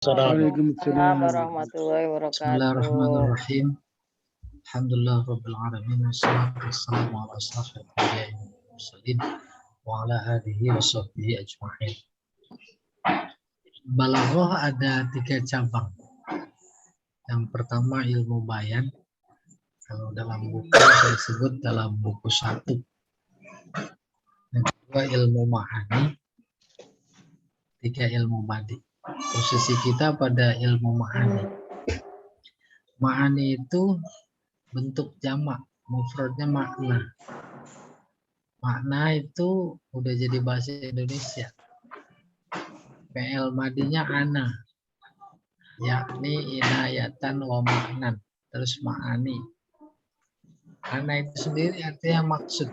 Waalaikumsalam. warahmatullahi wabarakatuh. Bismillahirrahmanirrahim. Alhamdulillah rabbil alamin wassalatu wassalamu ala asyrafil anbiya'i wal mursalin wa ala alihi wa sahbihi ajma'in. Balaghah ada 3 cabang. Yang pertama ilmu bayan. Kalau dalam buku disebut dalam buku 1. Yang kedua ilmu ma'ani. 3 ilmu badi. Posisi kita pada ilmu ma'ani. Ma'ani itu bentuk jamak, mufradnya makna. Makna itu udah jadi bahasa Indonesia. PL madinya ana, yakni inayatan wa maknan. Terus ma'ani. Ana itu sendiri artinya maksud.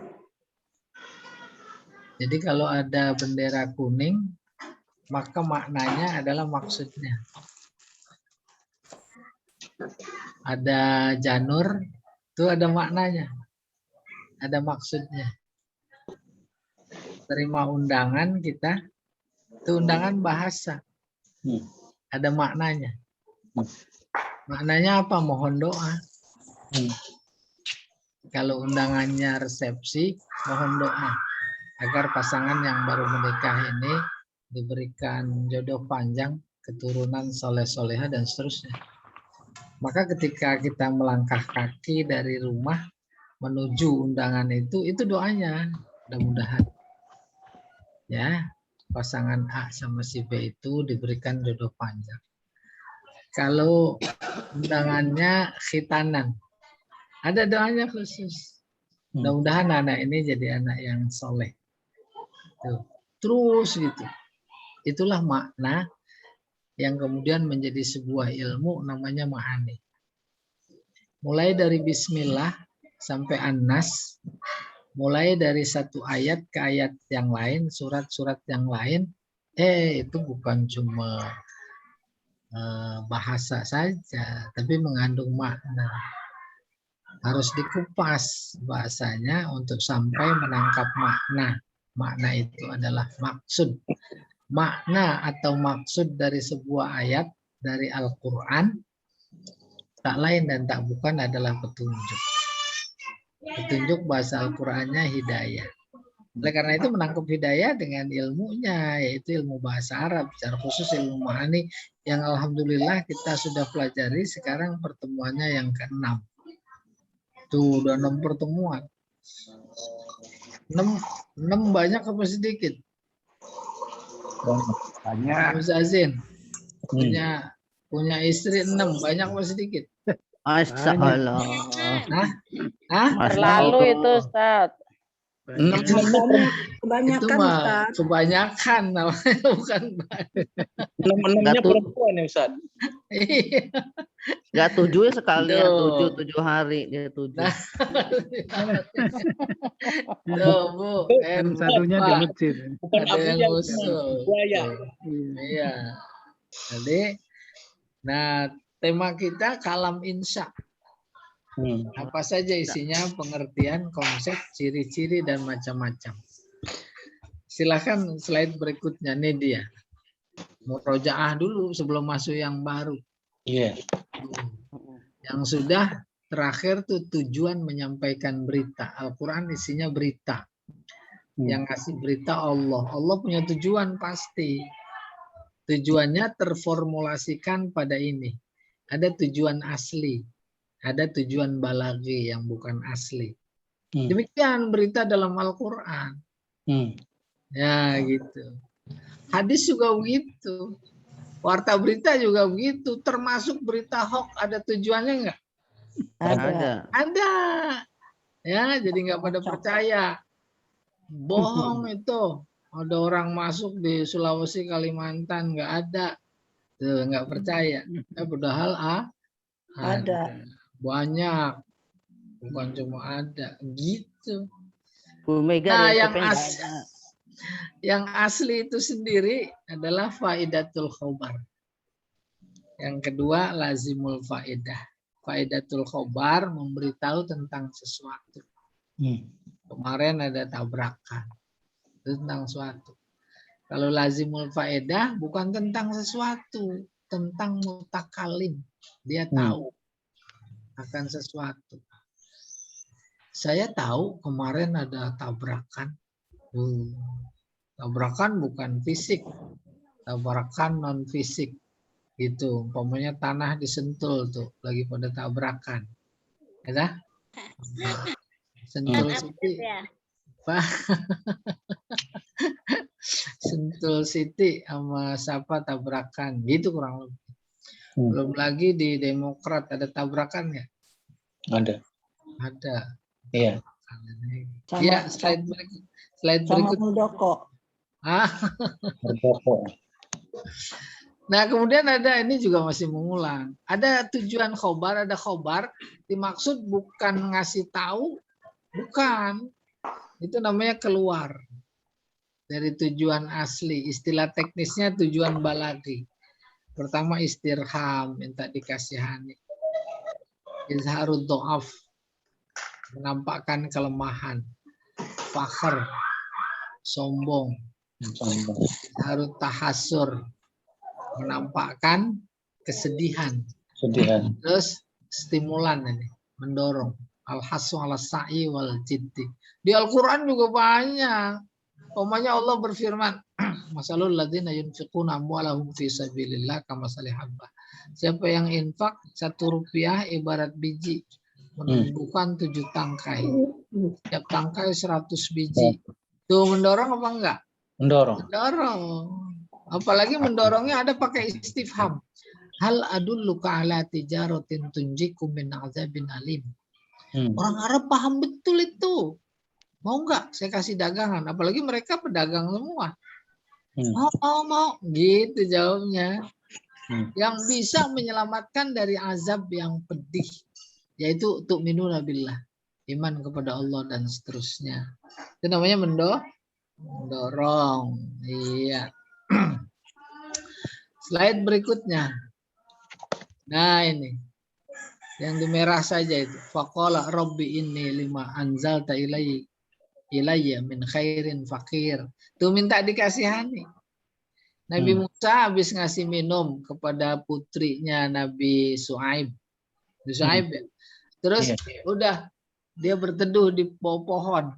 Jadi kalau ada bendera kuning, maka maknanya adalah maksudnya. Ada janur, itu ada maknanya. Ada maksudnya. Terima undangan kita, itu undangan bahasa. Ada maknanya. Maknanya apa? Mohon doa. Kalau undangannya resepsi, mohon doa. Agar pasangan yang baru menikah ini diberikan jodoh panjang, keturunan soleh-soleha, dan seterusnya. Maka ketika kita melangkah kaki dari rumah menuju undangan itu doanya. Mudah-mudahan ya pasangan A sama si B itu diberikan jodoh panjang. Kalau undangannya khitanan, ada doanya khusus. Mudah-mudahan anak ini jadi anak yang soleh. Tuh. Terus gitu. Itulah makna yang kemudian menjadi sebuah ilmu namanya ma'ani. Mulai dari bismillah sampai an-nas, mulai dari satu ayat ke ayat yang lain, surat-surat yang lain, itu bukan cuma bahasa saja, tapi mengandung makna. Harus dikupas bahasanya untuk sampai menangkap makna. Makna itu adalah maksud. Makna atau maksud dari sebuah ayat dari Al-Quran tak lain dan tak bukan adalah petunjuk. Petunjuk bahasa Al-Qurannya hidayah. Oleh karena itu menangkap hidayah dengan ilmunya, yaitu ilmu bahasa Arab, secara khusus ilmu ma'ani yang alhamdulillah kita sudah pelajari sekarang pertemuannya yang ke-6. Tuh udah 6 pertemuan. 6 banyak apa sedikit? Banyak. Muzazin punya istri 6, banyak apa sedikit? Masya Allah. Terlalu itu Ustaz. Kebanyakan Itu mah Ustaz. kebanyakan namanya, bukan banyak. 6-6-nya perempuan ya Ustaz. Gak 7 sekalian, Tuh. 7 hari dia 7. Tuh, Bu. Yang satunya di masjid. Bukan Ada Abu yang yang usul. buaya. Iya. Jadi, nah tema kita kalam insya. Apa saja isinya, pengertian, konsep, ciri-ciri, dan macam-macam. Silakan slide berikutnya nih dia. Murojaah dulu sebelum masuk yang baru. Iya. Yang sudah terakhir tuh tujuan menyampaikan berita. Al-Quran isinya berita. Yang ngasih berita Allah. Allah punya tujuan pasti. Tujuannya terformulasikan pada ini. Ada tujuan asli. Ada tujuan balaghi yang bukan asli. Demikian berita dalam Al-Quran. Ya gitu. Hadis juga begitu. Warta berita juga begitu. Termasuk berita hoax ada tujuannya enggak? Ada. Ya, jadi nggak pada percaya. Bohong itu. Ada orang masuk di Sulawesi, Kalimantan, nggak ada. Tuh, nggak percaya. Padahal ada. Banyak. Bukan cuma ada. Gitu. Bu Mega Nah, ada. yang asli itu sendiri adalah faidatul khobar. Yang kedua, lazimul faedah. Faidatul khobar memberitahu tentang sesuatu. Kemarin ada tabrakan. Tentang sesuatu. Kalau lazimul faedah bukan tentang sesuatu. tentang mutakalim. Dia tahu akan sesuatu. Saya tahu kemarin ada tabrakan. Tabrakan bukan fisik, tabrakan non fisik. Gitu, umpamanya tanah disentul tuh, lagi pada tabrakan. Ya, Sentul Siti, Pak. Sentul Siti sama siapa tabrakan, gitu kurang lebih. Belum lagi di Demokrat ada tabrakan nggak? Ada. Ada. Iya. Ya, slide berikut. Muldoko. Nah, kemudian ada ini juga masih mengulang. Ada tujuan khobar, ada khobar. Dimaksud bukan ngasih tahu, bukan. Itu namanya keluar dari tujuan asli. Istilah teknisnya tujuan balaghi. Pertama istirham, minta dikasihani. Izharud do'af, menampakkan kelemahan. Fakhr, sombong. Izharud tahasur, menampakkan kesedihan. Terus stimulan ini, mendorong. Al-hasu ala sa'i wal jiddi. Di Al-Quran juga banyak. Umpamanya Allah berfirman, masalul ladzina yunfiquna amwalahum fi sabilillah kamathali habbah. Siapa yang infak 1 rupiah ibarat biji menumbuhkan 7 tangkai. Setiap tangkai 100 biji. Tuh mendorong apa enggak? Mendorong. Mendorong. Apalagi mendorongnya ada pakai istifham. Hal adulluka ala tijaratin tunjikum min azabin alim. Orang Arab paham betul itu. Mau nggak saya kasih dagangan? Apalagi mereka pedagang semua. Mau. Gitu jawabnya. Yang bisa menyelamatkan dari azab yang pedih. Yaitu tu'minuna billah. Iman kepada Allah dan seterusnya. Itu namanya mendorong. Iya. Slide berikutnya. Nah ini. Yang di merah saja itu. Faqala rabbi inni lima anzalta ilayya min khairin fakir. Tuh minta dikasihani. Nabi Musa habis ngasih minum kepada putrinya Nabi Shu'aib. Ya. Terus udah dia berteduh di bawah pohon.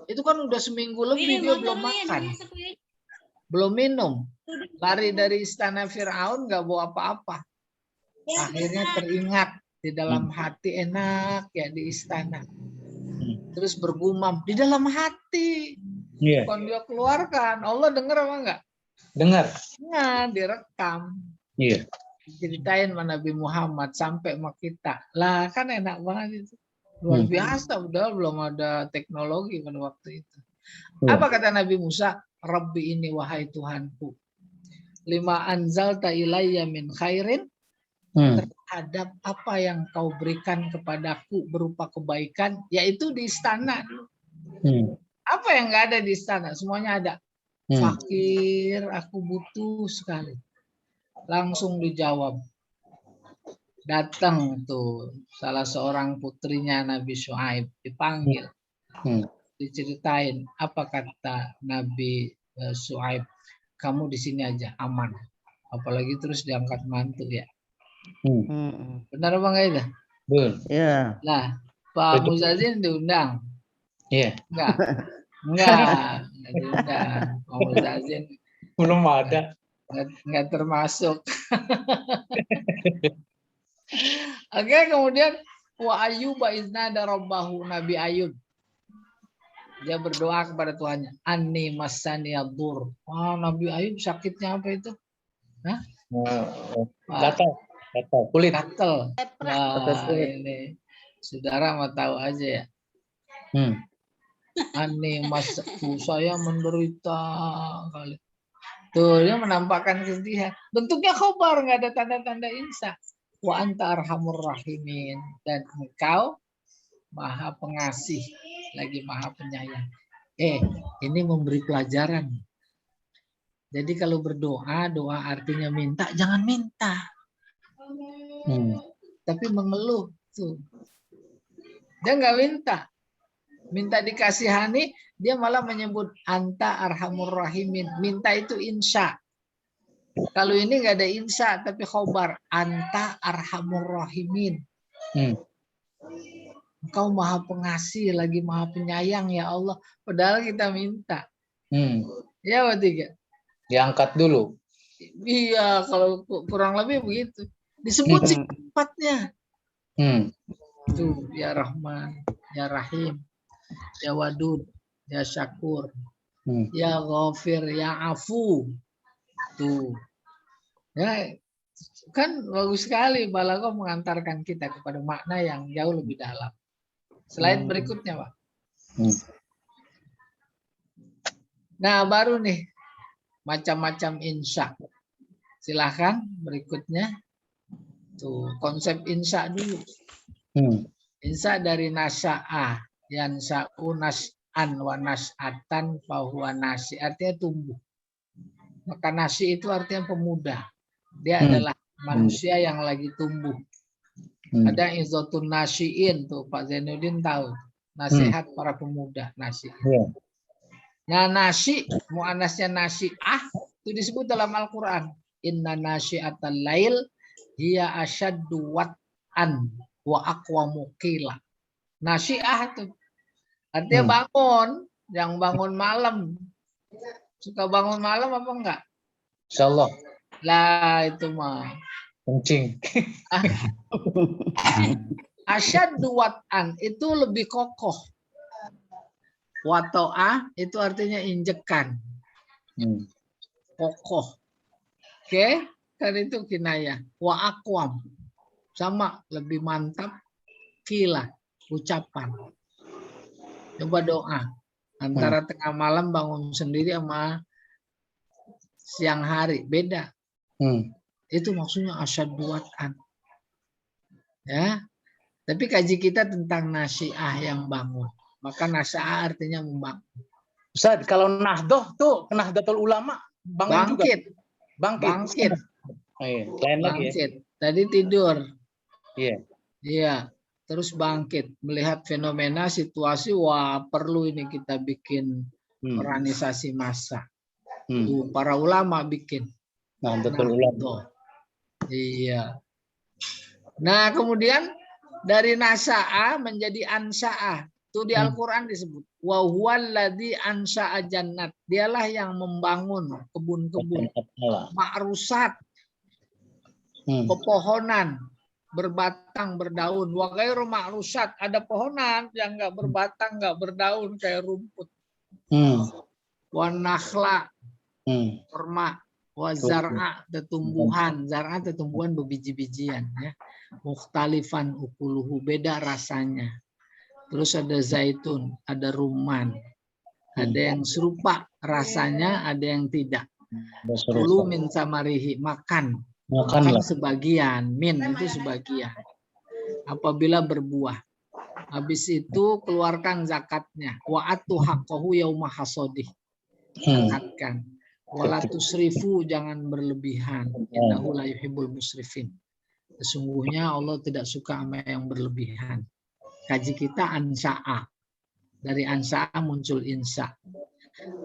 Itu kan udah seminggu lebih dia belum makan. Belum minum. Lari dari istana Fir'aun nggak bawa apa-apa. Akhirnya teringat di dalam hati, enak ya di istana. Terus bergumam di dalam hati. Kalau dia keluarkan, Allah dengar apa enggak? Dengar. Nah, direkam. Iya. Ceritain sama Nabi Muhammad sampai sama kita. Lah kan enak banget itu. Luar biasa, udah belum ada teknologi pada waktu itu. Apa kata Nabi Musa? Rabbi ini wahai Tuhanku. Lima anzalta ilayya min khairin. Terhadap apa yang kau berikan kepadaku berupa kebaikan, yaitu di istana. Apa yang nggak ada di istana? Semuanya ada. Fakir, aku butuh sekali. Langsung dijawab. Datang tuh salah seorang putrinya Nabi Shu'aib dipanggil. Diceritain apa kata Nabi Shu'aib. Kamu di sini aja aman. Apalagi terus diangkat mantu ya. Benar apa enggak itu? Betul. Ya. Lah, Pak Muzazin diundang? Iya. Enggak diundang. Pak Muzazin Belum ada. Enggak termasuk. Oke, kemudian wa Ayyub iznada rabbahu, Nabi Ayub. Dia berdoa kepada Tuhannya. Anni massani ad-dur. Nabi Ayub sakitnya apa itu? Hah? Gatal kulit. Gatal. Nah, ini saudara mau tahu aja ya. Ani masku saya menderita kali. Tuh dia menampakkan kesedihan. Bentuknya khobar, nggak ada tanda-tanda insa. Wa anta arhamur rahimin, dan engkau maha pengasih lagi maha penyayang. Ini memberi pelajaran. Jadi kalau berdoa, doa artinya minta, jangan minta. Tapi mengeluh tuh. Dia nggak minta dikasihani, dia malah menyebut anta arhamur rahimin. Minta itu insya. Kalau ini nggak ada insya tapi khobar. Anta arhamur rahimin. Engkau maha pengasih lagi maha penyayang ya Allah. Padahal kita minta. Ya tiga. Diangkat dulu. Iya, kalau kurang lebih begitu. Disebut sifatnya. Tuh, ya Rahman, ya Rahim, ya Wadud, ya Syakur, ya Ghafir, ya Afu. Tuh. Ya, kan bagus sekali Balaghah mengantarkan kita kepada makna yang jauh lebih dalam. Slide berikutnya, Pak. Nah, baru nih macam-macam insya. Silahkan berikutnya. Tuh, konsep insya dulu. Insya dari nasya'a, yansa'u nas'an wa nas'atan fahuwa nasi, artinya tumbuh. Maka nasi itu artinya pemuda. Dia adalah manusia yang lagi tumbuh. Ada Izzatun Nasyiin tuh Pak Zainuddin tahu. Nasihat para pemuda, nasi. Nah, nasi, muannasnya nasi'ah itu disebut dalam Al-Qur'an. Inna nasyi'atal lail hiya asyaddu wat'an wa aqwamu qila. Nasi'ah itu artinya bangun, yang bangun malam. Suka bangun malam apa enggak? Insyaallah. Lah itu mah. Kencing. Asyaddu wat'an itu lebih kokoh. Wato'ah itu artinya injekan. Kokoh. Oke, kan itu kinayah. Wa aqwam. Sama, lebih mantap. Kila, ucapan. Coba doa. Antara tengah malam bangun sendiri sama siang hari. Beda. Itu maksudnya asyaddu wat'an. Ya. Tapi kaji kita tentang nasi'ah yang bangun. Maka nasi'ah artinya membangun. Ustaz, kalau nahdoh tuh Nahdlatul Ulama bangun Bangkit. juga. Bangkit. Oh, iya. Lain lagi ya. Bangkit. Tadi tidur. Iya. Iya. Terus bangkit. Melihat fenomena situasi. Wah, perlu ini kita bikin organisasi massa. Tuh, para ulama bikin. Nahdlatul Ulama. Iya. Nah, kemudian dari nasa'a menjadi ansa'ah. Itu di Al-Qur'an disebut. Wa huwallazi ansha'a jannat. Dialah yang membangun kebun-kebun, ma'rusat, pepohonan berbatang berdaun. Wa ghairu ma'rusat, ada pohonan yang enggak berbatang, enggak berdaun kayak rumput. Wa nakhla, kurma. Wa zar'a, tumbuhan. Zar'a tumbuhan berbiji-bijian ya. Mukhtalifan ukuluhu, beda rasanya. Terus ada zaitun, ada rumman. Ada yang serupa rasanya, ada yang tidak. Kulu min samarihi, makan. Makan sebagian, min itu sebagian. Apabila berbuah. Habis itu keluarkan zakatnya. Wa atu haqqahu yauma hasadih. Zakatkan. Wala tusrifu, jangan berlebihan. Innahu la yuhibbul musrifin. Sesungguhnya Allah tidak suka sama yang berlebihan. Kaji kita ansa'a. Dari ansa'a muncul insya.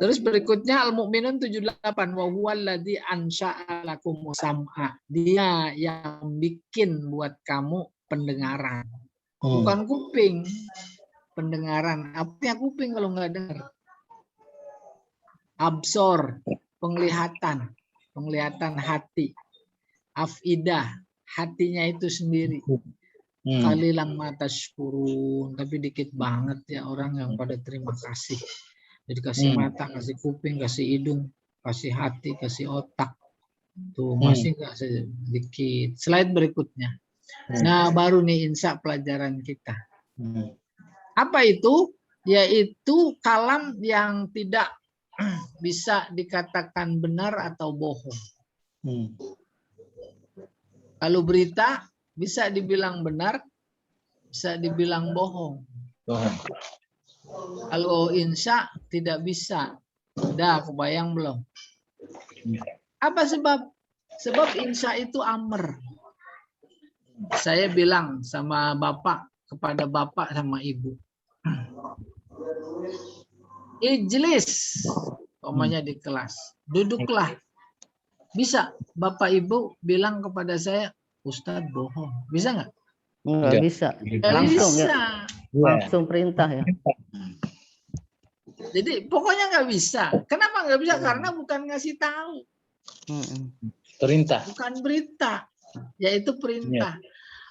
Terus berikutnya Al-Mu'minun 78. Wa huwallazi ansha'a lakum sam'a. Dia yang bikin buat kamu pendengaran. Bukan kuping. Pendengaran. Apa kuping kalau nggak dengar? Absor. Penglihatan. Penglihatan hati. Afidah. Hatinya itu sendiri. Kalilang mata syukurun, tapi dikit banget ya orang yang pada terima kasih. Jadi kasih mata, kasih kuping, kasih hidung, kasih hati, kasih otak. Tuh masih enggak sedikit. Slide berikutnya. Nah, baru nih insya pelajaran kita. Apa itu? Yaitu kalam yang tidak bisa dikatakan benar atau bohong. Kalau berita bisa dibilang benar, bisa dibilang bohong. Kalau insya tidak bisa. Udah, kebayang belum? Apa sebab? Sebab insya itu amr. Saya bilang sama bapak, kepada bapak sama ibu. Ijlis, omanya di kelas. Duduklah. Bisa Bapak Ibu bilang kepada saya, Ustadz bohong. Bisa nggak? Nggak bisa. Nggak Langsung ya. bisa. Langsung perintah ya. Jadi pokoknya nggak bisa. Kenapa nggak bisa? Karena bukan ngasih tahu. Perintah. Bukan berita. Yaitu perintah.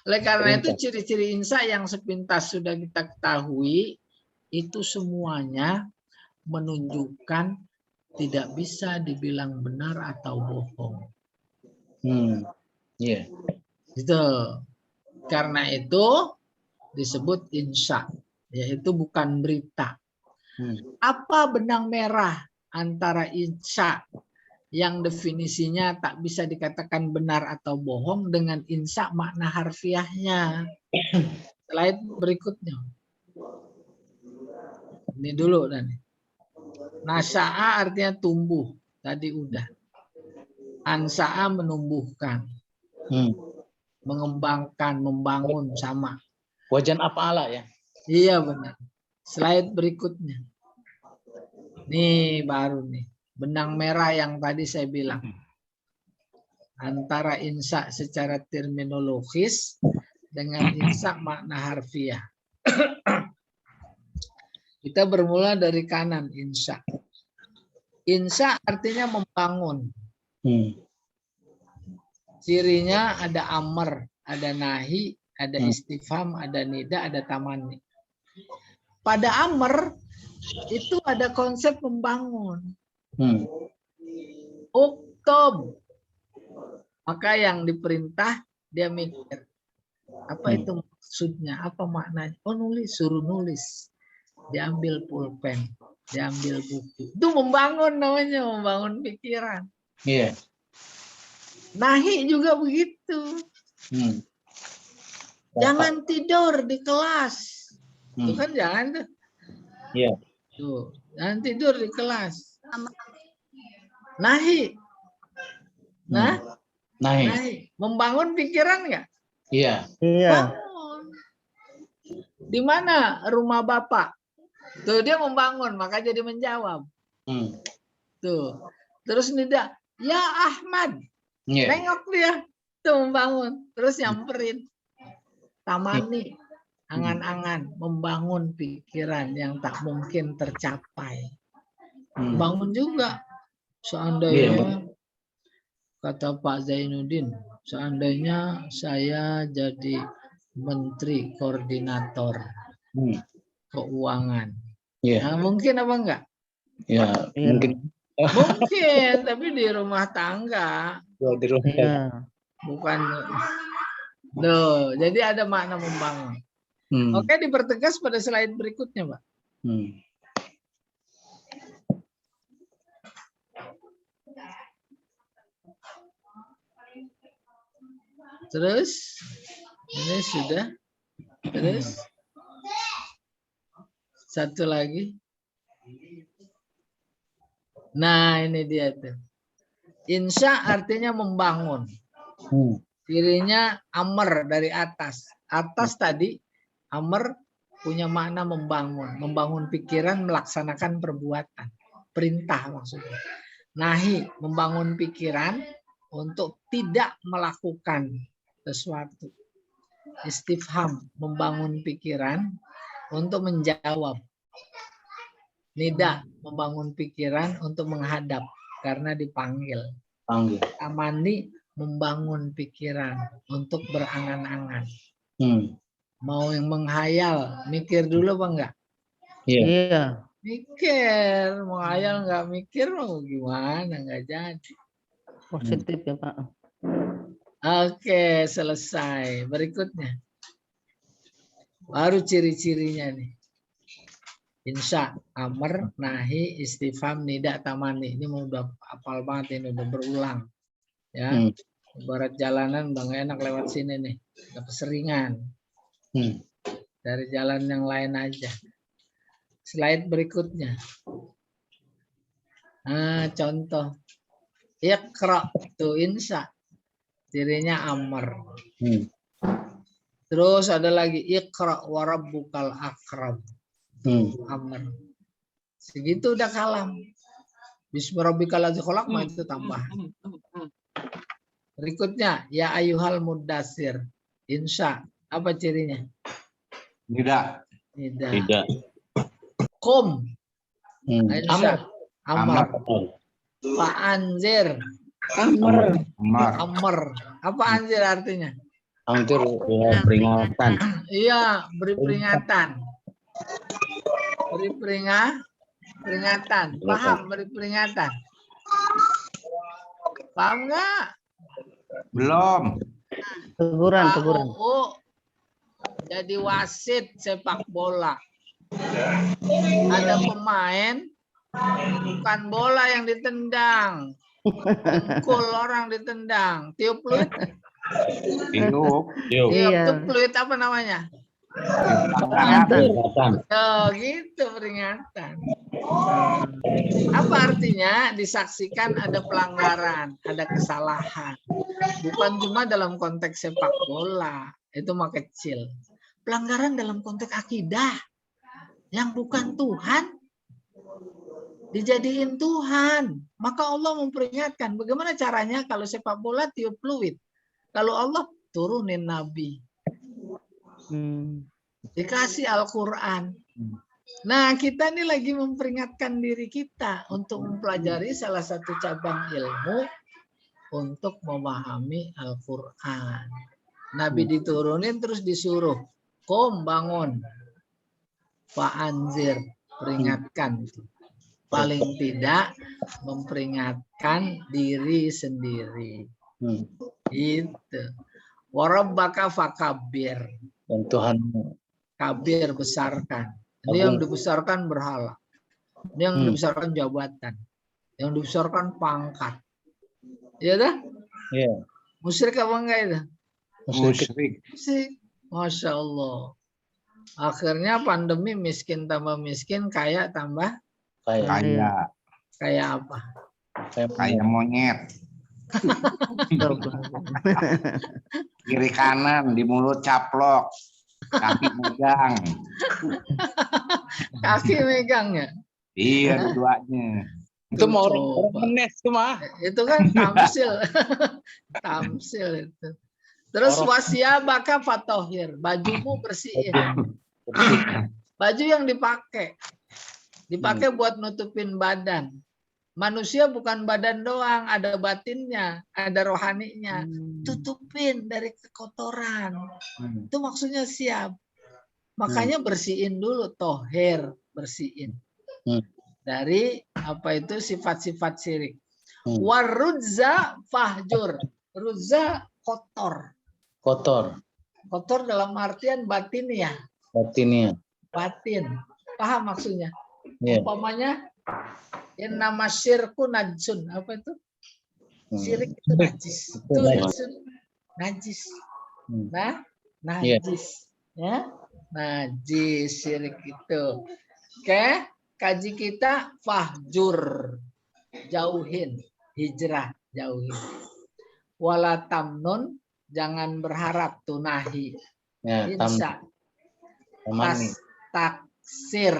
Oleh karena itu ciri-ciri insya yang sepintas sudah kita ketahui, itu semuanya menunjukkan tidak bisa dibilang benar atau bohong. Gitu. Karena itu disebut insya, yaitu bukan berita. Apa benang merah antara insya yang definisinya tak bisa dikatakan benar atau bohong dengan insya makna harfiahnya? Slide berikutnya. Ini dulu dan nasa'a artinya tumbuh, tadi udah. Ansa'a menumbuhkan, mengembangkan, membangun, sama. Wajan af'ala ya. Iya benar. Slide berikutnya. Nih baru nih. Benang merah yang tadi saya bilang. Antara insya secara terminologis dengan insya makna harfiah. Kita bermula dari kanan, insya. Insya artinya membangun. Cirinya ada amr, ada nahi, ada istifham, ada nida, ada tamani. Pada amr itu ada konsep membangun. Uktob. Maka yang diperintah dia mikir. Apa itu maksudnya? Apa maknanya? Oh nulis, suruh nulis. Diambil pulpen, diambil buku. Itu membangun namanya, membangun pikiran. Iya. Nahi juga begitu. Jangan tidur di kelas. Itu kan jangan tuh. Iya. Tuh, jangan tidur di kelas. Nahi. Nahi. Membangun pikiran nggak? Iya. Iya. Bangun. Di mana rumah Bapak? Tuh dia membangun, maka jadi menjawab. Tuh. Terus nida, ya Ahmad. Nengok dia. Tuh membangun. Terus nyamperin. Tamani. Angan-angan. Membangun pikiran yang tak mungkin tercapai. Bangun juga. Seandainya, kata Pak Zainuddin, seandainya saya jadi menteri koordinator keuangan. Nah, mungkin apa enggak? Ya, mungkin. Mungkin, tapi di rumah tangga. Di rumah. Bukan. Loh, jadi ada makna membangun. Oke, dipertegas pada slide berikutnya, Pak. Terus, ini sudah. Terus, satu lagi. Nah, ini dia tuh. Insya artinya membangun. Cirinya amr dari atas. Atas tadi, amr punya makna membangun. Membangun pikiran, melaksanakan perbuatan. Perintah maksudnya. Nahi, membangun pikiran untuk tidak melakukan sesuatu. Istifham, membangun pikiran untuk menjawab. Nida, membangun pikiran untuk menghadap karena dipanggil. Tamani, membangun pikiran untuk berangan-angan. Mau yang menghayal, mikir dulu apa enggak? Iya. Mikir, menghayal enggak mikir mau gimana, enggak jadi. Positif ya Pak. Oke, selesai. Berikutnya. Baru ciri-cirinya nih. Insya, amr, nahi, istifham, nida, tamani. Ini udah hafal banget ini, udah berulang. Ya, ibarat jalanan udah gak enak lewat sini nih. Udah keseringan. Dari jalan yang lain aja. Slide berikutnya. Nah, contoh. Iqra, tuh insya. Cirinya amr. Terus ada lagi iqra wa rabbukal akram. Amr. Segitu udah kalam. Bismillahirrahmanirrahim mah itu tambah. Berikutnya, ya ayuhal mudassir. Insya. Apa cirinya? Tidak. Tidak. Kum. Insya. Amar. Pak Anzir. Amr. Apa anzir artinya? Anjir, peringatan. Iya, beri peringatan. Beri peringatan. Paham beri peringatan? Paham nggak? Belum. Teguran. Jadi wasit sepak bola. Ada pemain, bukan bola yang ditendang. Dengkul orang ditendang. Tiup peluit. Tiup. Tiup peluit apa namanya? Peringatan. Oh, gitu peringatan. Apa artinya? Disaksikan ada pelanggaran, ada kesalahan. Bukan cuma dalam konteks sepak bola, itu mah kecil. Pelanggaran dalam konteks akidah yang bukan Tuhan dijadiin Tuhan. Maka Allah memperingatkan. Bagaimana caranya kalau sepak bola tiup peluit? Kalau Allah turunin Nabi. Dikasih Al-Quran. Nah, kita ini lagi memperingatkan diri kita untuk mempelajari salah satu cabang ilmu untuk memahami Al-Quran. Nabi diturunin terus disuruh, kom bangun, Pak Anzir, peringatkan. Paling tidak memperingatkan diri sendiri. Itu. Warabbaka fakabir. Dan Tuhanmu. Kabir, besarkan. Ini yang dibesarkan berhala. Ini yang dibesarkan jabatan. Yang dibesarkan pangkat. Iya dah? Iya. Musyrik apa enggak itu? Musyrik. Masya Allah. Akhirnya pandemi miskin tambah miskin, kaya tambah Kayak apa? kayak monyet. Kiri kanan di mulut caplok. Kaki megang. Kaki megang ya? Iya, duanya. Itu mau orang menes tuh mah. Itu kan tamsil. Tamsil itu. Terus wasiyabaka fatohir. Bajumu bersihin. Baju yang dipakai. Dipakai buat nutupin badan. Manusia bukan badan doang, ada batinnya, ada rohaninya. Tutupin dari kekotoran. Itu maksudnya siap. Makanya bersihin dulu, tohir, bersihin. Dari apa itu sifat-sifat syirik. Warudza fahjur. Rudza kotor. Kotor dalam artian batin ya. Batin. Paham maksudnya? Umpamanya nama syirku najsun. Apa itu? Syirik itu najis. Itu najis. Nah, najis. Ya, najis syirik itu. Oke, kaji kita fahjur. Jauhin. Hijrah, jauhin. Wala tamnun, jangan berharap, tunahi. Insya. Taksir.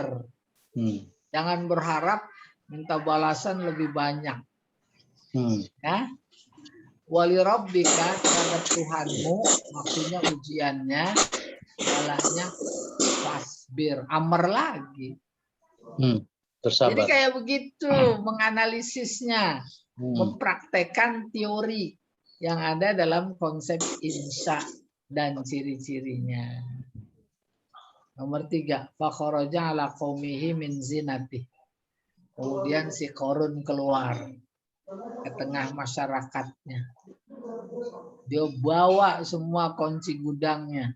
Jangan berharap minta balasan lebih banyak. Ya. Wali rabbika, terhadap Tuhanmu, maksudnya ujiannya, salahnya fasbir, amr lagi. Tersabar. Jadi kayak begitu menganalisisnya, mempraktekkan teori yang ada dalam konsep insya dan ciri-cirinya. Nomor 3, fakharaja ala qaumihi min zinati. Kemudian si Korun keluar ke tengah masyarakatnya. Dia bawa semua kunci gudangnya.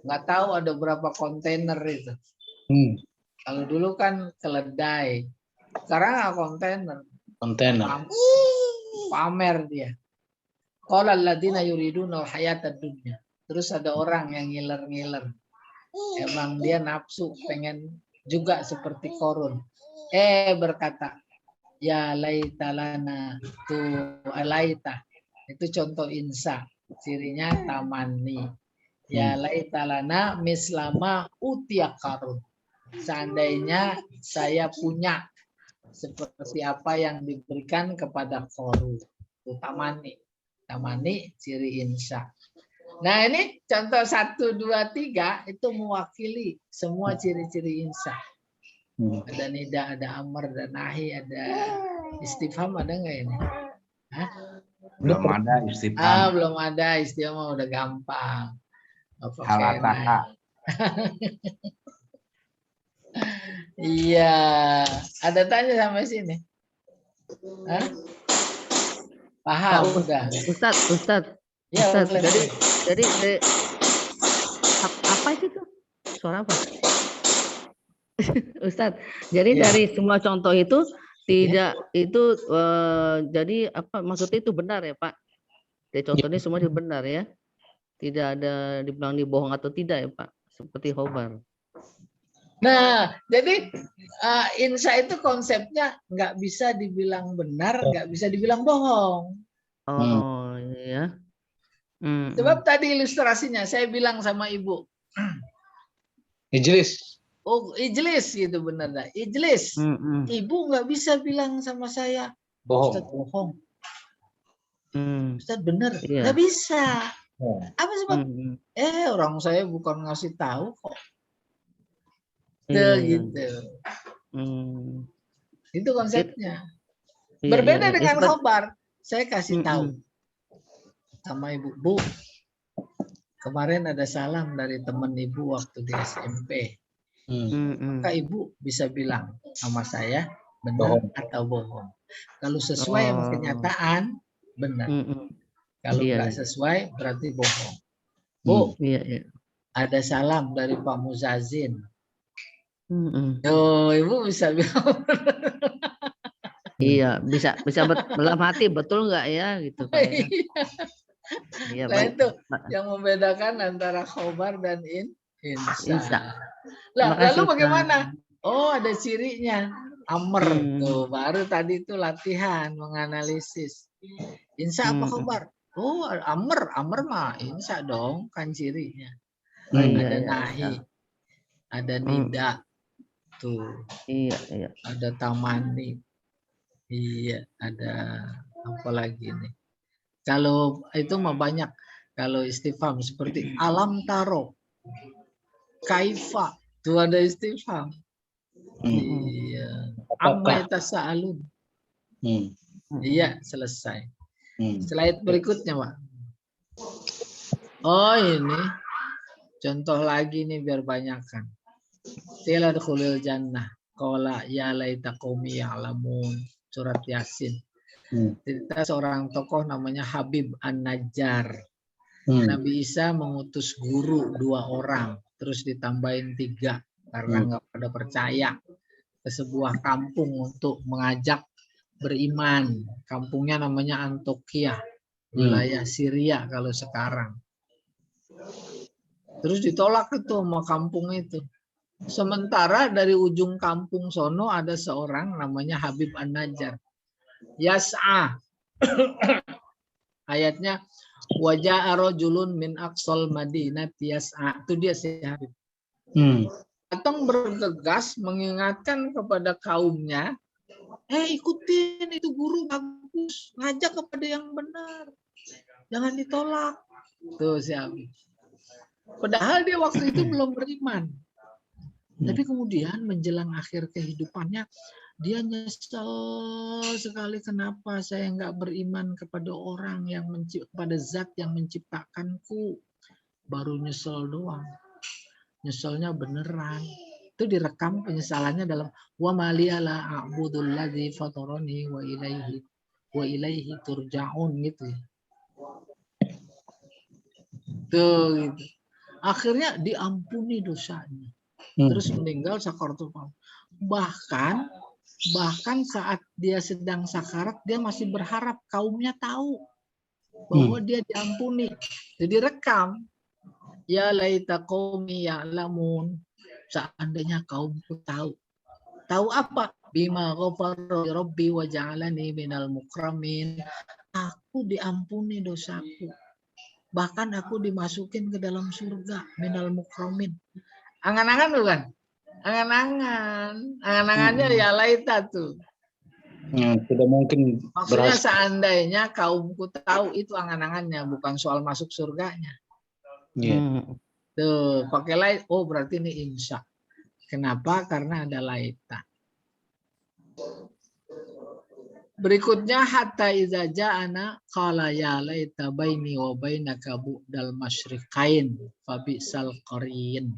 Nggak tahu ada berapa kontainer itu. Kalau dulu kan keledai. Sekarang kontainer. Pamer dia. Qala alladziina yuriduna al-hayata dunya. Terus ada orang yang ngiler-ngiler. Emang dia nafsu pengen juga seperti Korun. Berkata, ya laita lana tu alaita. Itu contoh insa. Cirinya tamanni. Ya laita lana mislama utia Qarun. Seandainya saya punya seperti apa yang diberikan kepada koru. Tamani. Tamani ciri insya. Nah ini contoh 1, 2, 3 itu mewakili semua ciri-ciri insya. Ada nida, ada amr, ada nahi, ada istifham, ada nggak ini? Hah? Belum ada istifham. Belum ada, istifham udah gampang. Halataka. Iya, ada tanya sampai sini. Hah? Paham udah. Ustadz. Ya, Ustadz, boleh. jadi apa itu tuh? Suara apa? Ustadz, jadi Ya. dari semua contoh itu tidak itu jadi apa maksudnya itu benar ya Pak? Dari contohnya semua itu benar ya? Tidak ada dibilang dibohong atau tidak ya Pak? Seperti khobar. Nah, jadi insya itu konsepnya nggak bisa dibilang benar, nggak bisa dibilang bohong. Oh iya. Sebab tadi ilustrasinya saya bilang sama ibu, Ijlis. oh ijlis gitu benar dah, ijlis. Ibu nggak bisa bilang sama saya, Bohong. Ustadz bohong, Ustadz benar, Iya. nggak bisa. Apa sebab? Orang saya bukan ngasih tahu kok. Gitu. Itu konsepnya. Berbeda dengan khobar. Saya kasih tahu sama ibu, Bu, kemarin ada salam dari teman ibu waktu di SMP. Maka ibu bisa bilang sama saya benar atau bohong. Kalau sesuai sama kenyataan benar. Kalau nggak sesuai berarti bohong. Bu, ada salam dari Pak Muzazin. Oh, ibu bisa bilang. Iya, bisa dalam hati betul nggak ya gitu Pak. Iya, Nah itu yang membedakan antara khobar dan insya. Lalu bagaimana? Oh, ada cirinya. Amr tuh baru tadi itu latihan menganalisis. Insya apa khobar? Oh, amr mah insya dong kan cirinya. Ada nahi, ada nida tuh. Iya. Ada tamani. Iya, ada apa lagi nih? Kalau itu mah banyak. Kalau istifham seperti alam taro, kaifa, itu ada istifham. Iya. Amma yatasaalun. Iya, selesai. Slide berikutnya, Pak. Oh, ini contoh lagi nih biar banyakkan. Tiladkhulul jannah. Qala ya laita qaumi ya'lamun. Surat Yasin. Cerita seorang tokoh namanya Habib An-Najjar. Nabi Isa mengutus guru 2 orang, terus ditambahin 3 karena nggak pada percaya, ke sebuah kampung untuk mengajak beriman. Kampungnya namanya Antioquia, wilayah Syria kalau sekarang. Terus ditolak itu sama kampung itu. Sementara dari ujung kampung sono ada seorang namanya Habib An-Najjar. Yas'a. Ayatnya wajah rajulun min aqsal madinati yas'a. Itu dia si Habib. Datang bergegas mengingatkan kepada kaumnya, ikutin itu guru bagus, ngajak kepada yang benar. Jangan ditolak. Tuh si Habib. Padahal dia waktu itu belum beriman. Tapi kemudian menjelang akhir kehidupannya, dia nyesel sekali kenapa saya nggak beriman kepada orang yang pada zat yang menciptakanku. Baru nyesel doang. Nyeselnya beneran. Itu direkam penyesalannya dalam wa maliyala a'budul ladzi fatarani wa ilaihi turja'un gitu. Tuh gitu. Akhirnya diampuni dosanya. Terus meninggal sakaratul maut. Bahkan saat dia sedang sakarat dia masih berharap kaumnya tahu bahwa dia diampuni. Jadi rekam. Ya laita qaumi ya'lamun. Seandainya kaumku tahu. Tahu apa? Bima ghafara rabbi wa ja'alani minal mukramin. Aku diampuni dosaku. Bahkan aku dimasukin ke dalam surga minal mukramin. Angan-angan bukan? Angan-angan. Angan-angannya ya laita tuh. Tidak mungkin Maksudnya berhasil. seandainya kaumku tahu itu angan-angannya, bukan soal masuk surganya. Iya. Tuh, pakai lait. Oh, berarti ini insya. Kenapa? Karena ada laita. Berikutnya hatta iza ja'ana qala ya laita baini wa bainaka bu'dal masyriqain fa bi'sal qarin.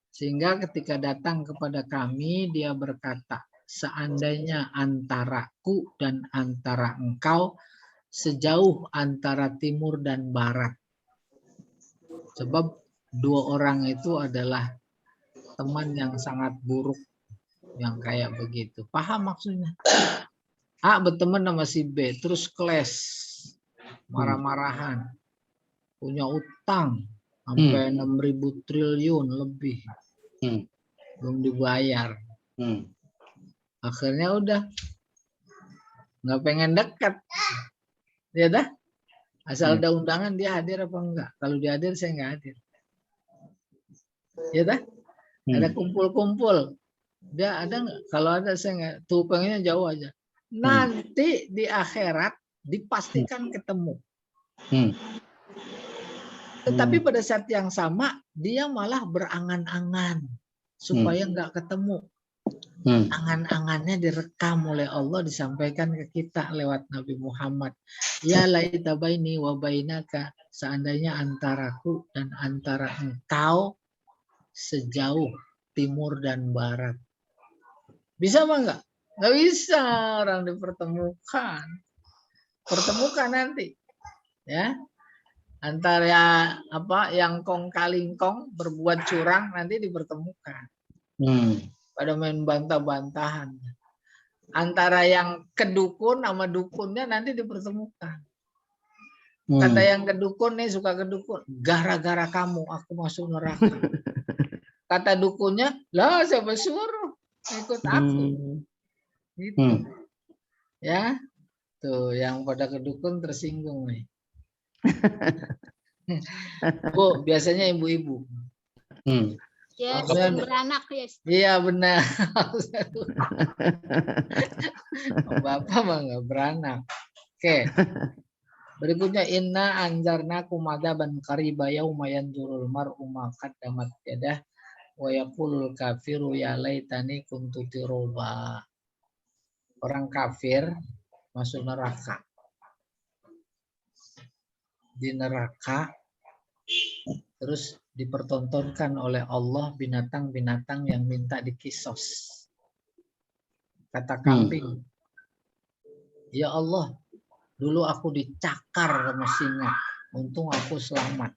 Sehingga ketika datang kepada kami dia berkata, seandainya antaraku dan antara engkau sejauh antara timur dan barat. Sebab dua orang itu adalah teman yang sangat buruk yang kayak begitu. Paham maksudnya? A berteman sama si B, terus clash, marah-marahan, punya utang sampai 6.000 triliun lebih, belum dibayar. Akhirnya udah nggak pengen dekat, ya dah. Asal ada undangan dia hadir apa enggak? Kalau dia hadir saya nggak hadir, ya dah. Ada kumpul-kumpul, dia ada nggak? Kalau ada saya nggak. Tuh pengennya jauh aja. Nanti di akhirat dipastikan ketemu. Tetapi pada saat yang sama dia malah berangan-angan supaya nggak ketemu. Angan-angannya direkam oleh Allah, disampaikan ke kita lewat Nabi Muhammad. Ya laita baini wa bainaka, seandainya antaraku dan antara engkau sejauh timur dan barat. Bisa apa enggak? Nggak bisa orang dipertemukan. Pertemukan nanti, ya, antara apa yang kong kaling kong berbuat curang nanti dipertemukan. Pada main bantah-bantahan. Antara yang kedukun sama dukunnya nanti dipertemukan. Kata yang kedukun nih, suka kedukun, gara-gara kamu aku masuk neraka. Kata dukunnya, lah siapa suruh ikut aku. Gitu. Ya, tuh yang pada kedukun tersinggung nih. Bu, biasanya ibu-ibu. Ya, Maksudnya, beranak ya. iya benar. Bapak mah nggak beranak. Oke. Berikutnya inna anzarna kumadaban qariba yauma yanzurul mar'u ma qaddamat yadah wa yaqulul kafiru ya laitani kuntu tiroba. Orang kafir masuk neraka. Di neraka terus dipertontonkan oleh Allah binatang-binatang yang minta dikisos. Kata kambing, ya Allah, dulu aku dicakar sama singa, untung aku selamat.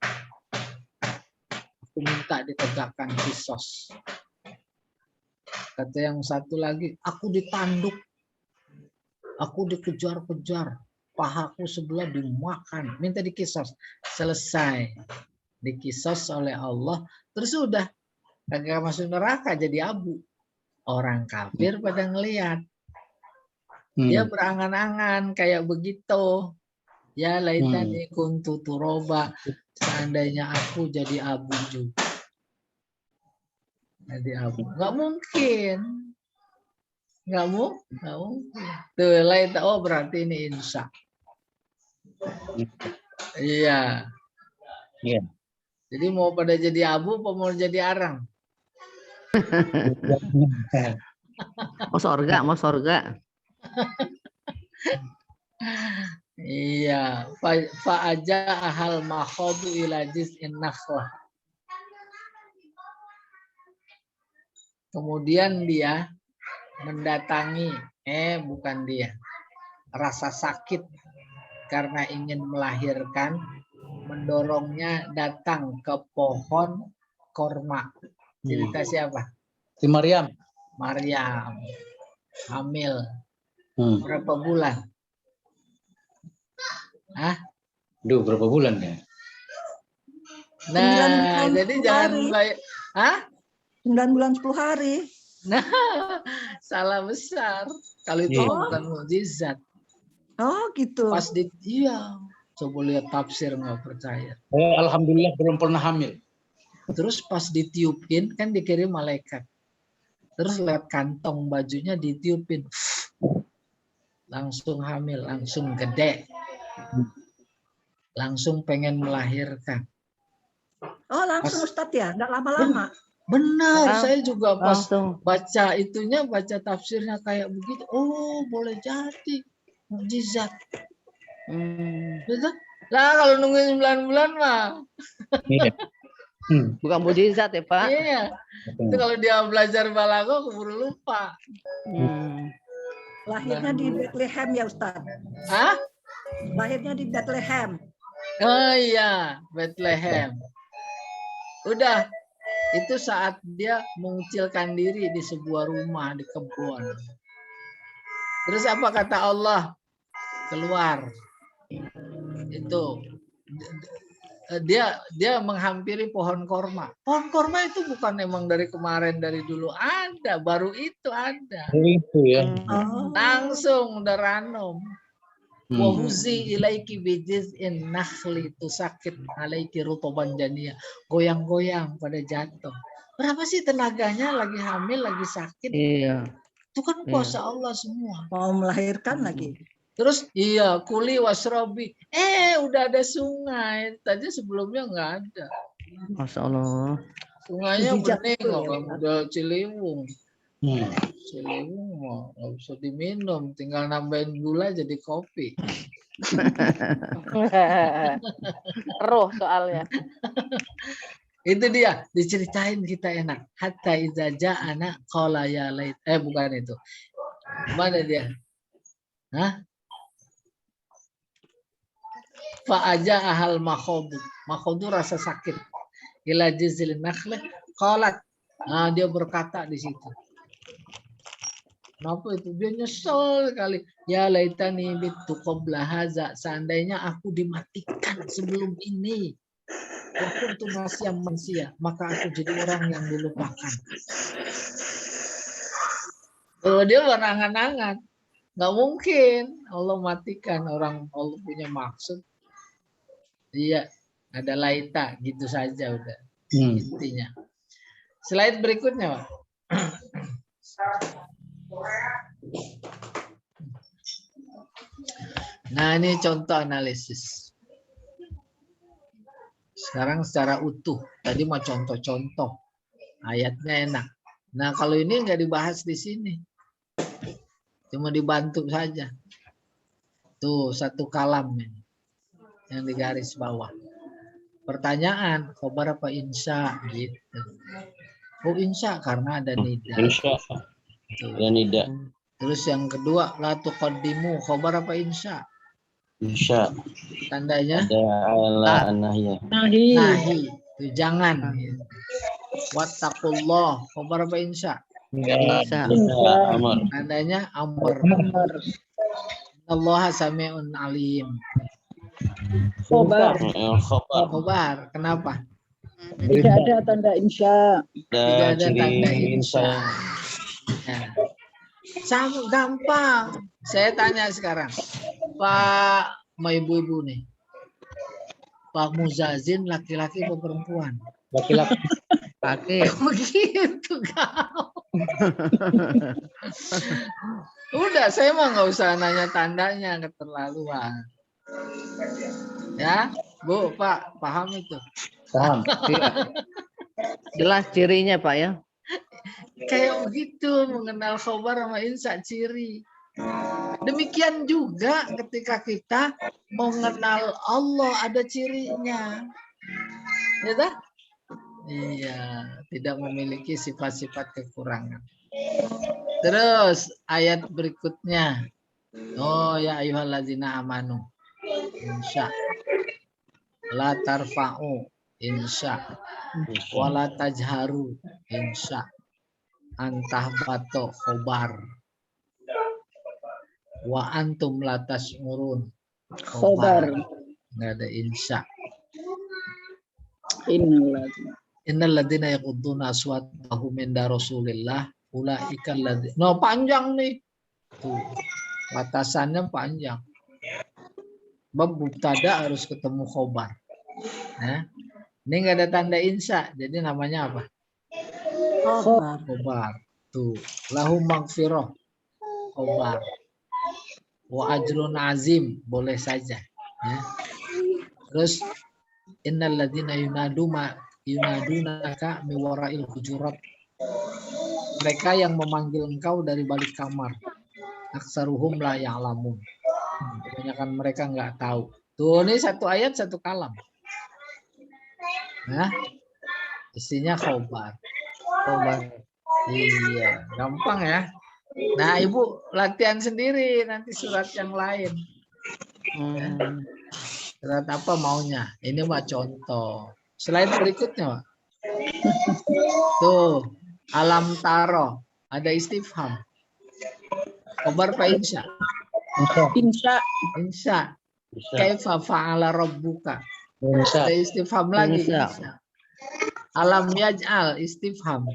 Aku minta ditegakkan kisos. Kata yang satu lagi, aku ditanduk, aku dikejar-kejar, pahaku sebelah dimakan, minta dikisos. Selesai, dikisos oleh Allah, terus udah kagak masuk neraka jadi abu. Orang kafir pada ngelihat, dia berangan-angan kayak begitu. Ya laitani kuntu turoba, seandainya aku jadi abu juga. Jadi abu, nggak mungkin. Nggak mungkin. Tuh laita, oh berarti ini insya. Iya. Iya. Jadi mau pada jadi abu, apa mau jadi arang? Mau sorga. Iya. Fa aja ahal mahodu ila jiz'in nakhlah. Kemudian dia mendatangi, bukan dia, rasa sakit karena ingin melahirkan, mendorongnya datang ke pohon korma. Cerita siapa? Si Maryam. Maryam. Hamil. Berapa bulan? Duh, berapa bulan ya? Nah, jadi jangan mulai. 9 bulan 10 hari. Nah, salah besar. Kalau itu bukan mukjizat. Oh, gitu. Pas coba lihat tafsir nggak percaya. Alhamdulillah belum pernah hamil. Terus pas ditiupin kan dikirim malaikat. Terus lihat kantong bajunya ditiupin. langsung hamil, langsung gede, langsung pengen melahirkan. Oh, langsung Ustadz ya, nggak lama-lama. Benar, saya juga pas Langsung. baca itunya, baca tafsirnya kayak begitu. Oh, boleh jadi mukjizat. Betul? Lah kalau nunggu 9 bulan mah. Iya. Bukan mujizat ya, Pak? Iya. Itu kalau dia belajar balago keburu lupa. Lahirnya di Bethlehem ya Ustadz. Hah? Lahirnya di Bethlehem. Oh iya, Bethlehem. Udah, itu saat dia mengucilkan diri di sebuah rumah di kebun. Terus apa kata Allah? Keluar. Itu dia menghampiri pohon korma. Pohon korma itu bukan emang dari kemarin, dari dulu ada, baru itu ada. Itu ya. Oh. Langsung udah ranom. Wahuzi ilaiki bijiz'in nakhli tusakit alaiki rutoban janiyah. Goyang-goyang pada jatuh. Berapa sih tenaganya lagi hamil, lagi sakit? Iya. Itu kan kuasa Allah semua. Mau melahirkan lagi. Terus iya, kuli wasrobi. Udah ada sungai. Tadi sebelumnya nggak ada. Masya Allah. Sungainya Bijak bening, betul ya, udah Ciliwung. Ciliwung mah nggak bisa diminum, tinggal nambahin gula jadi kopi. Roh soalnya. Itu dia, diceritain kita enak. Hatta idza ja'ana qala ya lait. Bukan itu. Mana dia? Hah? Fa aja ahal makhodu. Makhodu rasa sakit. Ila jizil nakhleh qalat. Nah, dia berkata di situ. Kenapa itu? Dia nyesel sekali. Ya laitani bitu qabla haza. Seandainya aku dimatikan sebelum ini. Waktu itu masih manusia, maka aku jadi orang yang dilupakan. Oh, dia berangan-angan. Nggak mungkin Allah matikan orang, Allah punya maksud. Iya, ada laita gitu saja udah intinya. Slide berikutnya, Pak. Nah, ini contoh analisis. Sekarang secara utuh. Tadi mah contoh-contoh. Ayatnya enak. Nah, kalau ini nggak dibahas di sini. Cuma dibantu saja. Tuh, satu kalam ini. Yang di garis bawah. Pertanyaan, khobar apa insya? Gitu. Oh, insya karena ada nida. Insya. Dan tidak. Terus yang kedua, la tuqaddimu, khobar apa insya? Insya. Tandanya? Ada ala nahya. Nahi. Itu jangan. Wattaqullah, khobar apa insya? Insya. Amar. Tandanya amr. Allah sami'un alim. Khobar. Khobar. Kenapa? Tidak ada tanda insya. Tidak ada ciri tanda insya. Nah. Sama gampang. Saya tanya sekarang. Pak, sama ibu-ibu nih. Pak Muzazin laki-laki atau perempuan? Laki-laki. Pakai. Begitu kau. Udah, saya mah nggak usah nanya tandanya, keterlaluan. Ya, Bu, Pak, paham itu? Paham. Jelas cirinya, Pak ya. Kayak begitu, mengenal khobar sama insya ciri. Demikian juga ketika kita mengenal Allah ada cirinya. Ya tak? Iya, tidak memiliki sifat-sifat kekurangan. Terus ayat berikutnya. Oh ya ayyuhallazina amanu. Insya. La tarfa'u. Insya. Wala tajharu. Insya. Antah bato khobar. Wa antum latas murun. Khobar. Nggak ada insya. Innal Innalladzina yaqudduna aswatahum inda Rasulillah ulaika alladzina. No, panjang nih. Tuh. Batasannya panjang. Bab mubtada harus ketemu khobar. Nah, ini nggak ada tanda insya, jadi namanya apa? Khobar. Khobar. Tuh, lahum magfirah. Khobar. wa ajrun azim, boleh saja. Ya. Terus innal ladzina yunadunaka min wara'il hujurat. Mereka yang memanggil engkau dari balik kamar. Aksaruhum la ya'lamun. Kebanyakan mereka nggak tahu. Tuh, ini satu ayat satu kalam. Nah, isinya khobar. Iya, gampang ya. Nah, Ibu latihan sendiri nanti surat yang lain. Ya. Surat apa maunya? Ini mah contoh. Slide berikutnya, Pak. Tuh, alam taro. Ada istifham. Khobar Pak Insya. Insya. Insya. Bisa. Kaifa fa'ala rabbuka. Bisa. Ada istifham lagi. Insya. Insya. Alam yaj'al istifham.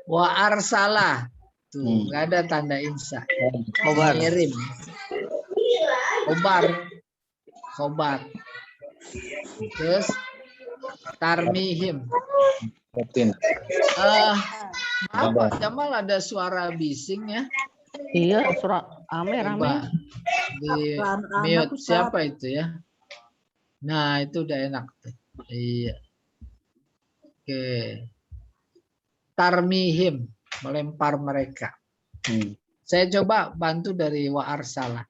Wa arsala. Tuh, nggak ada tanda insya. Khobar. Mengirim. Khobar. Terus tarmihim. Rutin. Apa? Jamal ada suara bising ya? Iya, surat rame. Coba di Anak-anak, mute Ustaz. siapa itu ya? Nah, itu udah enak tuh. Iya. Oke. Tarmihim, melempar mereka. Saya coba bantu dari wa arsala.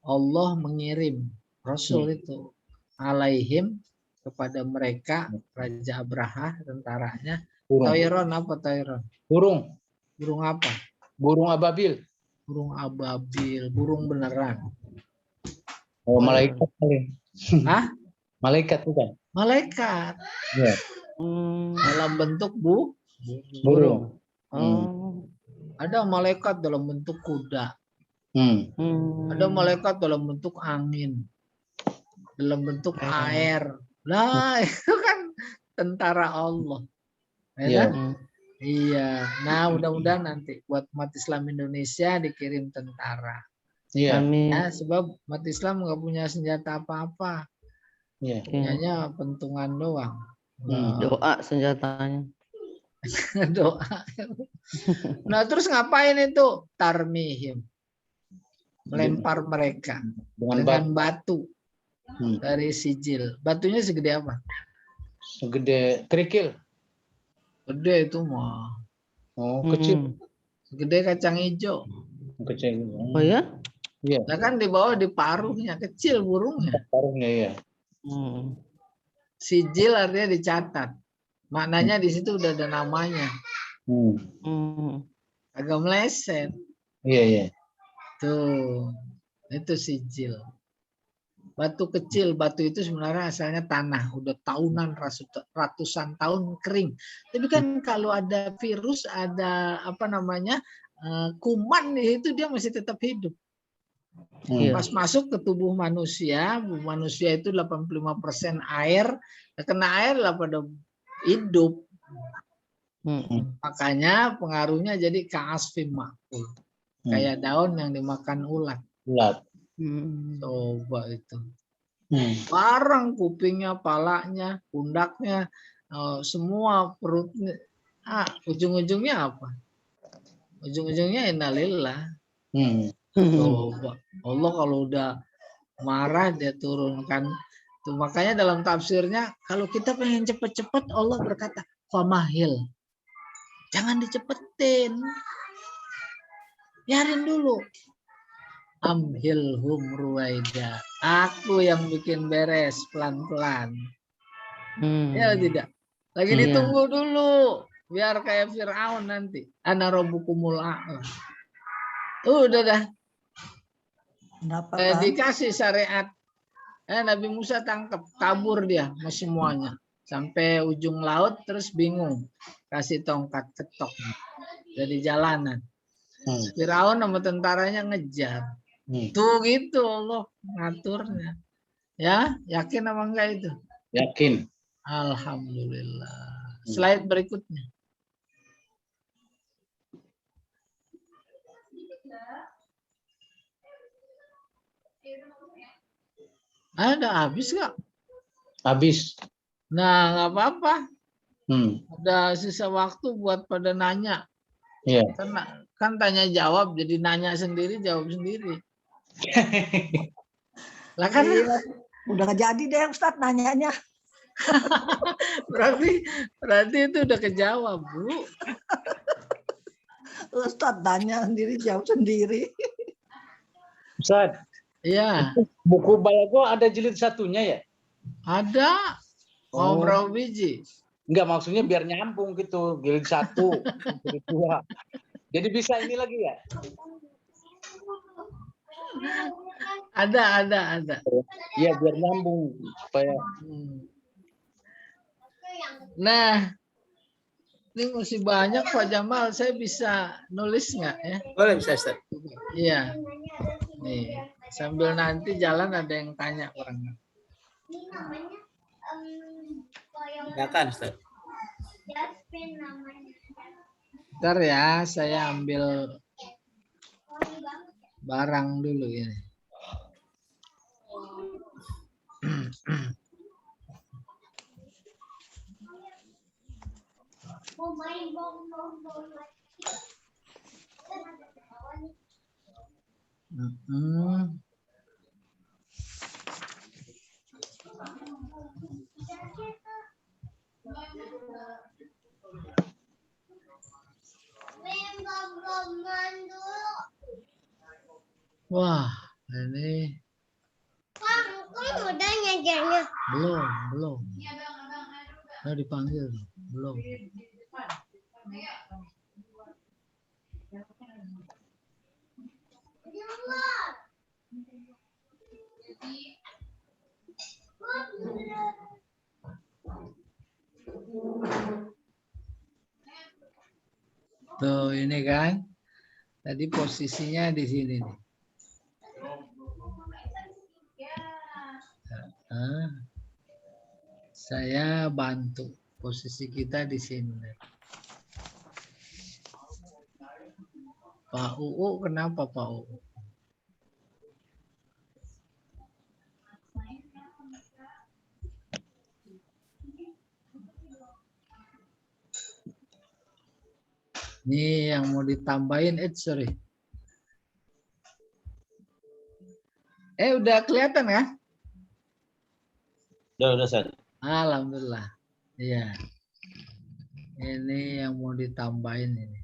Allah mengirim Rasul itu alaihim kepada mereka, Raja Abraha, tentaranya. Burung. Toiron apa Toiron? Burung. Burung apa? Burung ababil. Burung ababil, burung beneran. Oh, malaikat kali. Hah? Malaikat bukan? Malaikat Iya. dalam bentuk Burung. ada malaikat dalam bentuk kuda, ada malaikat dalam bentuk angin, dalam bentuk air. Nah, itu kan tentara Allah. Ya Iya. kan? Iya. Nah, mudah-mudahan nanti buat umat Islam Indonesia dikirim tentara. Iya. Amin. Ya, sebab umat Islam nggak punya senjata apa-apa, Iya. punyanya pentungan doang. Doa senjatanya. Doa. Nah, terus ngapain itu? Tarmihim. Melempar mereka dengan batu dari sijil. Batunya segede apa? Segede kerikil. Gede itu mah. Oh, kecil. Segede kacang hijau. Kecil. Oh ya? Iya. Nah, kan di bawah di paruhnya kecil burungnya. Paruhnya ya. Sijil artinya dicatat. Maknanya di situ udah ada namanya. Agak meleset. Iya, iya. Tuh. Itu sijil. Batu kecil, batu itu sebenarnya asalnya tanah, udah tahunan, ratusan tahun kering. Tapi kan kalau ada virus, ada apa namanya kuman di situ, dia masih tetap hidup. Pas masuk ke tubuh manusia itu 85% air, kena air lah pada hidup. Makanya pengaruhnya jadi ka'asfim ma'kul, kayak daun yang dimakan ulat. Ulat. Coba itu. Barang kupingnya, palanya, pundaknya, semua perutnya. Ujung-ujungnya apa? Ujung-ujungnya innalillah. Coba. Allah kalau udah marah dia turunkan. Tuh, makanya dalam tafsirnya kalau kita pengen cepet-cepet Allah berkata famahil. Jangan dicepetin. Biarin dulu. Amhilhum ruwaida. Aku yang bikin beres pelan-pelan. Ya tidak. Lagi ditunggu dulu. Biar kayak Fir'aun nanti. Ana rabbukumul a'la. Udah dah. Dikasih syariat. Nabi Musa tangkap. Kabur dia sama semuanya. Sampai ujung laut terus bingung. Kasih tongkat ketok. Jadi jalanan. Fir'aun sama tentaranya ngejar. Tuh gitu Allah ngaturnya. Ya, yakin apa enggak itu? Yakin. Alhamdulillah. Slide berikutnya. Ada habis nggak? Habis. Nah, nggak apa-apa. Hmm. Ada sisa waktu buat pada nanya. Iya. Kan tanya jawab jadi nanya sendiri jawab sendiri. Lah kan Iya, udah nggak jadi deh Ustadz nanyanya. berarti itu udah kejawab, Bu. Ustadz tanya sendiri jawab sendiri. Ustaz, Iya, buku Balago ada jilid satunya ya? ada. Mau Oh. berapa biji? Enggak, maksudnya biar nyambung gitu. Jilid 1, jilid 2. Jadi bisa ini lagi ya? Ada. Iya, biar nyambung supaya. Nah, ini masih banyak Pak Jamal. Saya bisa nulis nggak ya? Boleh bisa Ustaz. Iya. Nih, sambil nanti jalan ada yang tanya orang. Silakan Ustaz. Ntar ya, saya ambil barang dulu ini. Wah, ini udah ngajarnya. belum. Mau dipanggil belum. Tuh ini kan, tadi posisinya di sini nih. Saya bantu posisi kita di sini. Pak UU, kenapa Pak UU? Ini yang mau ditambahin, sorry. Udah kelihatan kan? Udah, Ustaz. Alhamdulillah. Iya. Ini yang mau ditambahin ini.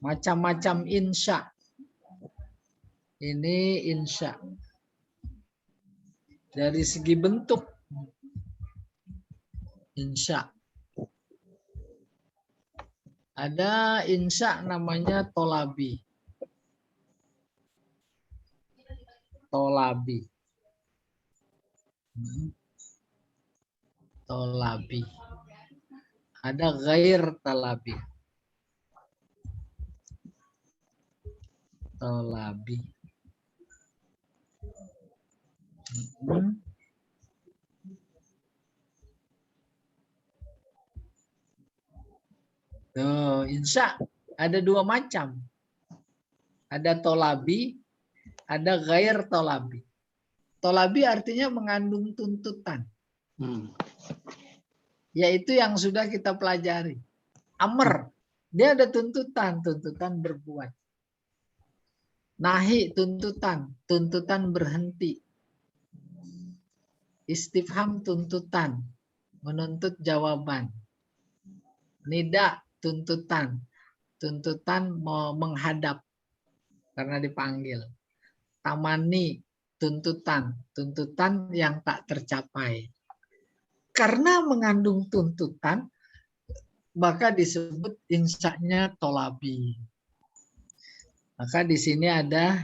Macam-macam insya. Ini insya. Dari segi bentuk. Insya. Ada insya namanya tolabi. Tolabi. Tolabi. Ada ghair tolabi. Tolabi. Tuh, insya ada dua macam. Ada tolabi, ada ghair tolabi. Tolabi artinya mengandung tuntutan. Yaitu yang sudah kita pelajari. Amr, dia ada tuntutan berbuat. Nahi, tuntutan berhenti. Istifham, tuntutan, menuntut jawaban. Nida, tuntutan mau menghadap karena dipanggil. Tamani, tuntutan yang tak tercapai. Karena mengandung tuntutan, maka disebut insya-nya tolabi. Maka di sini ada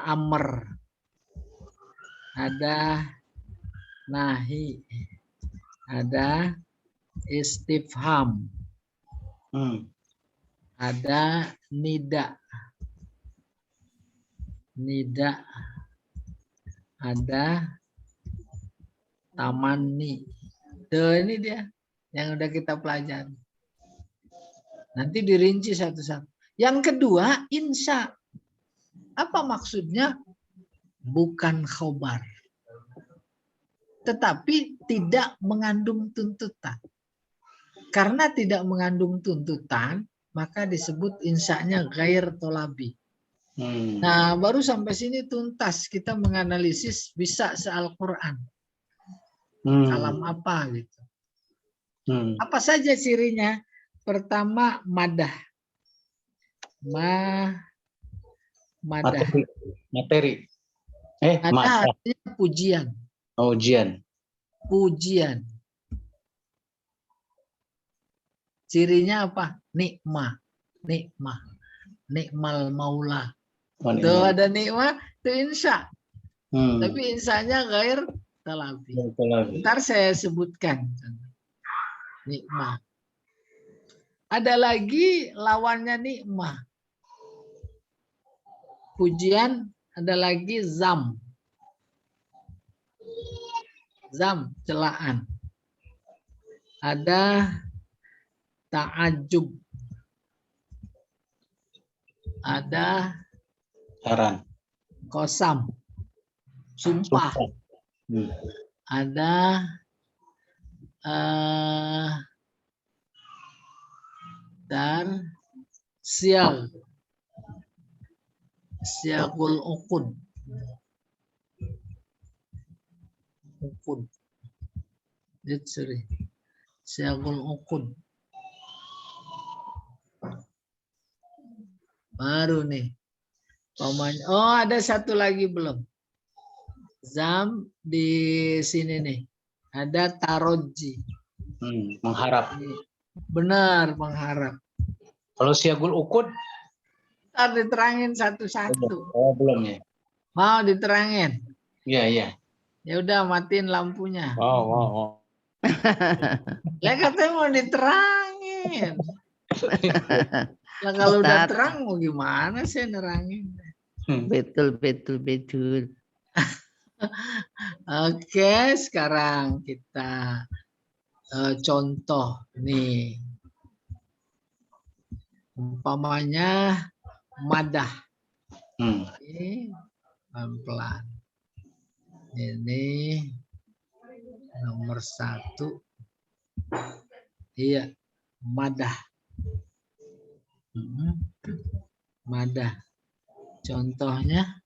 amr, ada nahi, ada istifham, ada nida, ada tamani. Tuh ini dia yang udah kita pelajari. Nanti dirinci satu-satu. Yang kedua, insya. Apa maksudnya? Bukan khobar. Tetapi tidak mengandung tuntutan. Karena tidak mengandung tuntutan, maka disebut insya-nya ghair tolabi. Nah, baru sampai sini tuntas kita menganalisis bisa se-Al-Quran. Kalam apa gitu. Apa saja cirinya? Pertama, madah. Madah. Materi. Madah artinya pujian. Ujian. Pujian. Cirinya apa? Nikmah. Nikmal maula. Tuh ada nikmah, itu insya. Tapi insya-nya ghair talabi. Ntar saya sebutkan. Nikmah. Ada lagi lawannya nikmah. Pujian, ada lagi zam. Zam, celaan. Ada ta'ajub. Ada Heran. kosam. Sumpah. Ada dan sial. Siagul uqud. Uqud. Sorry. Siagul uqud. Baru nih. Oh, ada satu lagi belum. Zam di sini nih. Ada taroji. Mengharap. Benar, mengharap. Kalau siagul uqud? Ntar diterangin satu-satu. Oh, belum ya. Mau diterangin? Iya. Ya udah, matiin lampunya. Oh. Lah katanya mau diterangin. Lah kalau udah terang mau gimana sih nerangin? Betul. Oke, sekarang kita contoh nih. Umpamanya madah. Ini pelan-pelan. Ini nomor 1. Iya, madah. Madah. Contohnya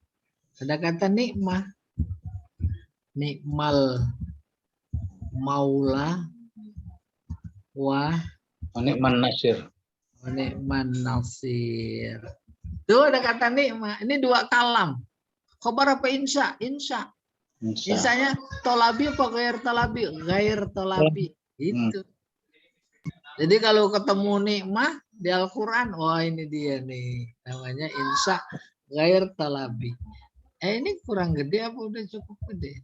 ada kata nikmah. Nikmal maula wa Nikman nasir. nikman nasir. Tuh ada kata nikmah. Ini 2 kalam. Khobar apa insya? Insya. Insya-nya tolabi apa ghair tolabi? Ghair tolabi. Itu. Jadi kalau ketemu nikmah di Al-Quran, wah ini dia nih. Namanya insya ghair tolabi. Ini kurang gede apa udah cukup gede?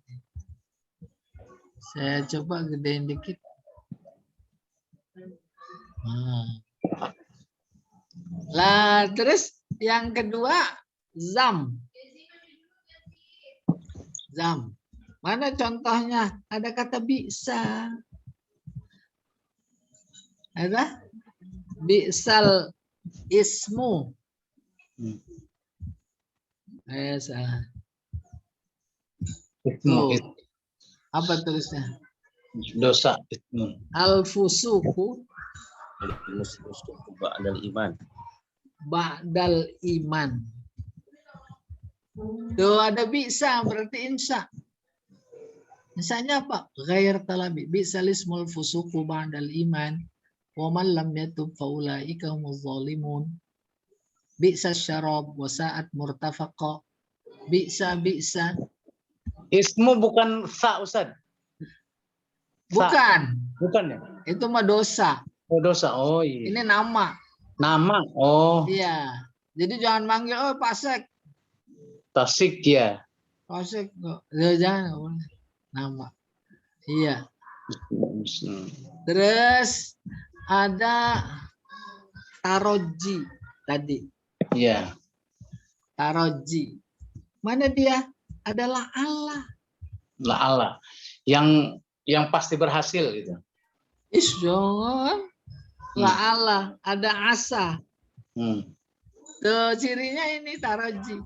Saya coba gedein dikit. Lah terus yang kedua zam. Zam. Mana contohnya? Ada kata bisa. Ada? Bi'sal ismu. Salah. Tuh. Apa tulisnya? Dosa. Al-fusuku. Ba'dal iman. Ba'dal iman. Tuh ada bisa berarti insya. Insya-nya apa? Ghair talabi. Bisa lismul fusuku ba'dal iman. Wa man lam yatub faulaika humuz zalimun. Bisa syarab wa sa'at murtafaqa. Bisa. Ismu bukan sa, Ustaz. Bukan. Bukan ya? Itu mah dosa. Oh, dosa. Oh iya. Ini nama. Nama. Oh. Iya. Jadi jangan manggil Pak Sek. Tasik ya. Pasek jangan. Nama. Iya. Terus ada taroji tadi. Iya. Taroji. Mana dia? Adalah Allah. La Allah. Yang pasti berhasil gitu. Jangan. La Allah. Ada asa. Tuh, cirinya ini taroji.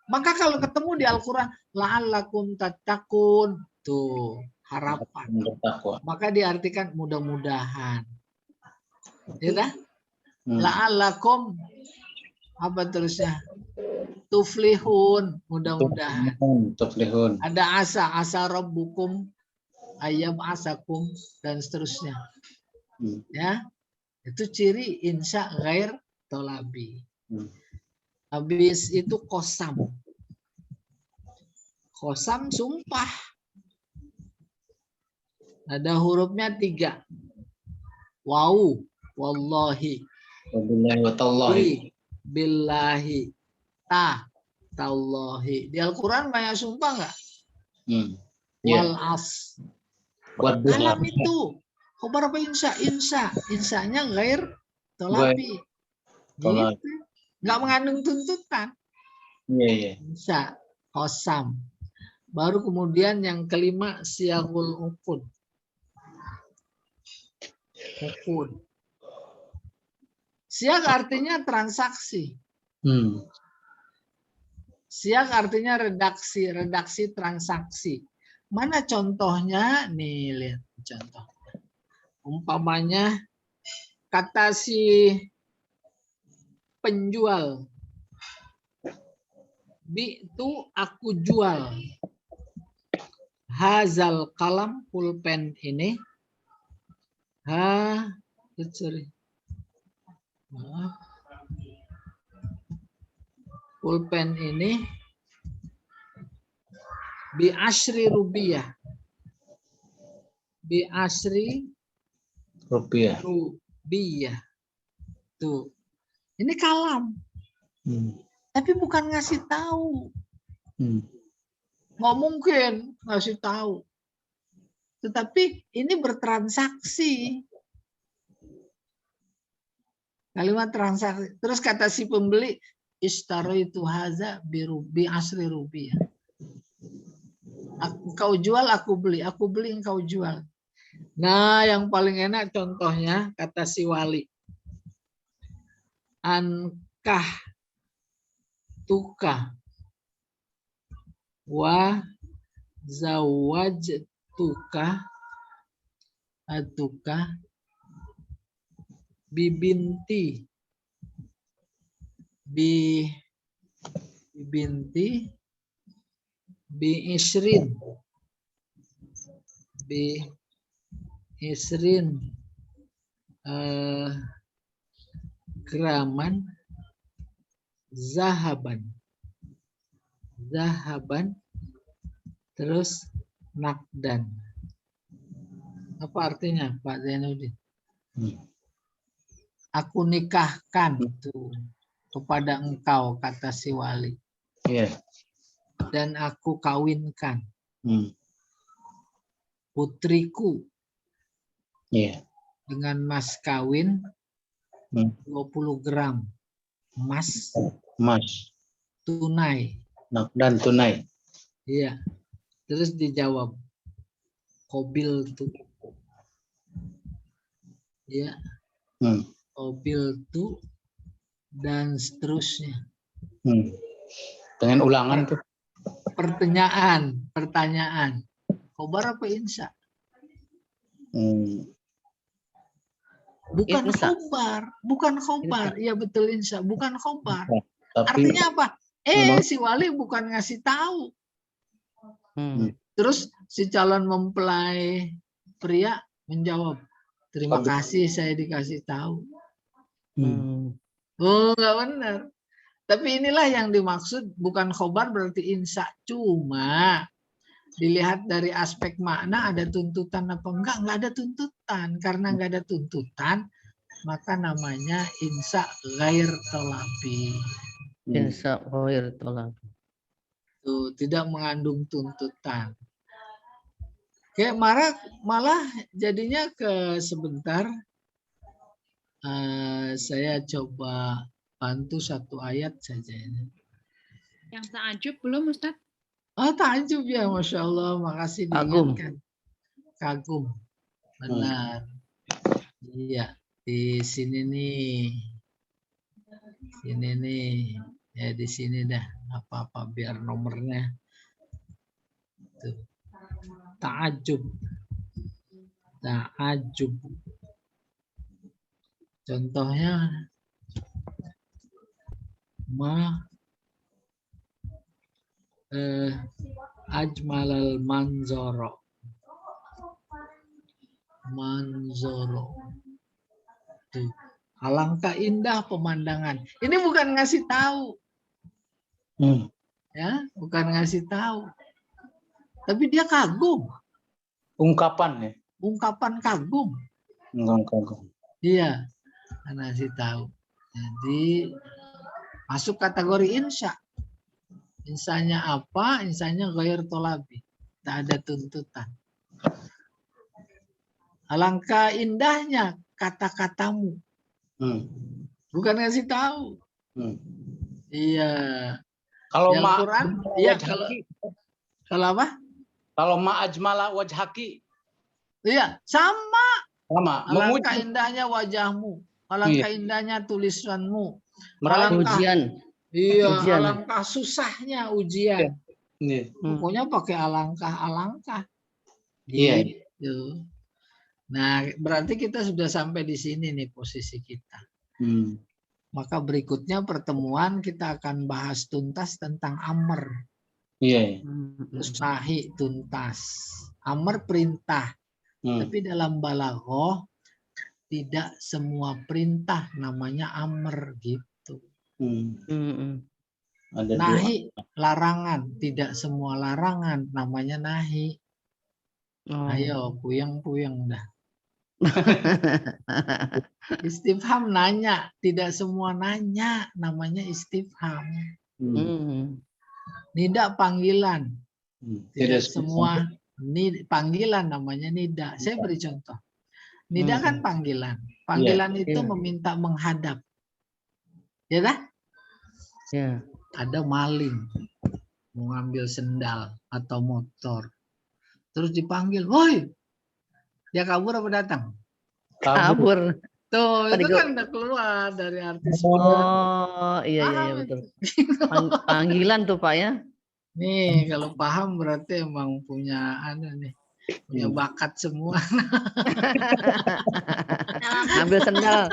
Maka kalau ketemu di Al-Quran, la'allakum tattaqun. Tuh, harapan. Maka diartikan mudah-mudahan. Ya, la'allakum apa terusnya? Tuflihun, mudah-mudahan. Tuflihun. Ada asa rabbukum ayam asakum dan seterusnya. Ya, itu ciri insya ghair tolabi. Habis itu kosam. Kosam sumpah. Ada hurufnya 3. Wau, wallahi, Wabillahi wa tallahi. billahi, tallahi. Di Al-Quran banyak sumpah nggak? Wal as. Alam itu. Khobar apa insya? Insya-nya ghair tolabi. Gitu. Nggak mengandung tuntutan. Insya, kosam. Baru kemudian yang kelima siyagul uqud. Siag artinya transaksi. Siag artinya redaksi transaksi. Mana contohnya? Nih, lihat contoh. Umpamanya kata si penjual. Itu aku jual. Hazal kalam pulpen ini. Pulpen ini bi asri rupiah. Bi asri rupiah. Tuh. Ini kalam. Tapi bukan ngasih tahu. Nggak mungkin ngasih tahu. Tetapi ini bertransaksi. Kalimat transaksi. Terus kata si pembeli, istaraitu haza bi asri rupiah. Engkau jual, aku beli. Aku beli, engkau jual. Nah, yang paling enak contohnya kata si wali. Ankah tuka wa zawaj tuka atuka bibinti bi isrin graman zahaban terus nakdan. Apa artinya Pak Zainuddin? Aku nikahkan tuh kepada engkau, kata si wali. Dan aku kawinkan putriku dengan mas kawin 20 gram emas tunai. Dan tunai. Iya. Terus dijawab kobil tuh. Ya. Kobil tuh dan seterusnya. Dengan ulangan tuh. Pertanyaan. Khobar apa insya? Bukan khobar. Iya betul insya, bukan khobar. Artinya apa? Si wali bukan ngasih tahu. Terus si calon mempelai pria menjawab, terima kasih saya dikasih tahu. Oh, nggak benar. Tapi inilah yang dimaksud, bukan khobar berarti insya. Cuma dilihat dari aspek makna ada tuntutan apa enggak ada tuntutan. Karena enggak ada tuntutan, maka namanya insya ghair tolabi. Insya ghair tolabi. Tuh, tidak mengandung tuntutan. Kayak malah jadinya ke sebentar saya coba bantu satu ayat saja ini. Yang ta'ajub belum Ustaz? Oh, ta'ajub ya, Masya Allah. Makasih diingatkan. Kagum. Benar. Iya. Di sini nih. Ya di sini dah. Apa-apa biar nomornya. Tuh. Ta'ajub. Contohnya ajmalal manzoro. Tuh. Alangkah indah pemandangan. Ini bukan ngasih tahu. Ya, bukan ngasih tahu. Tapi dia kagum. Ungkapan ya. Ungkapan kagum. Kagum. Iya, ngasih tahu. Jadi masuk kategori insya. Insanya apa? Insanya ghair tolabi. Tak ada tuntutan. Alangkah indahnya kata-katamu. Bukan ngasih tahu. Iya. Kalau Yang Quran, iya kalau apa? Kalau ma ajmala wajhaki. Iya, sama. Alangkah Memuji. indahnya wajahmu. Alangkah indahnya tulisanmu. Merayu. Ujian. Iya, Ujian. alangkah susahnya ujian. Iya. Pokoknya pakai alangkah-alangkah. Iya. Gitu. Nah, berarti kita sudah sampai di sini nih posisi kita. Maka berikutnya pertemuan kita akan bahas tuntas tentang amr. Iya. Terus nahi tuntas. Amr perintah. Tapi dalam balaghah tidak semua perintah namanya amr gitu. Nahi larangan, tidak semua larangan namanya nahi. Ayo puyeng-puyeng dah. Istifham nanya, tidak semua nanya namanya istifham. Nida panggilan, tidak semua panggilan namanya nida. Saya beri contoh. Nida kan panggilan. Panggilan itu meminta menghadap. Ya kan? Ya. Ada maling mau ngambil sendal atau motor. Terus dipanggil, "Woi." Dia kabur apa datang? Kabur. Tuh, Tadi itu kan udah keluar dari artis. Oh, iya betul. Panggilan tuh Pak ya. Nih, kalau paham berarti emang punya punya bakat semua. Ambil sendal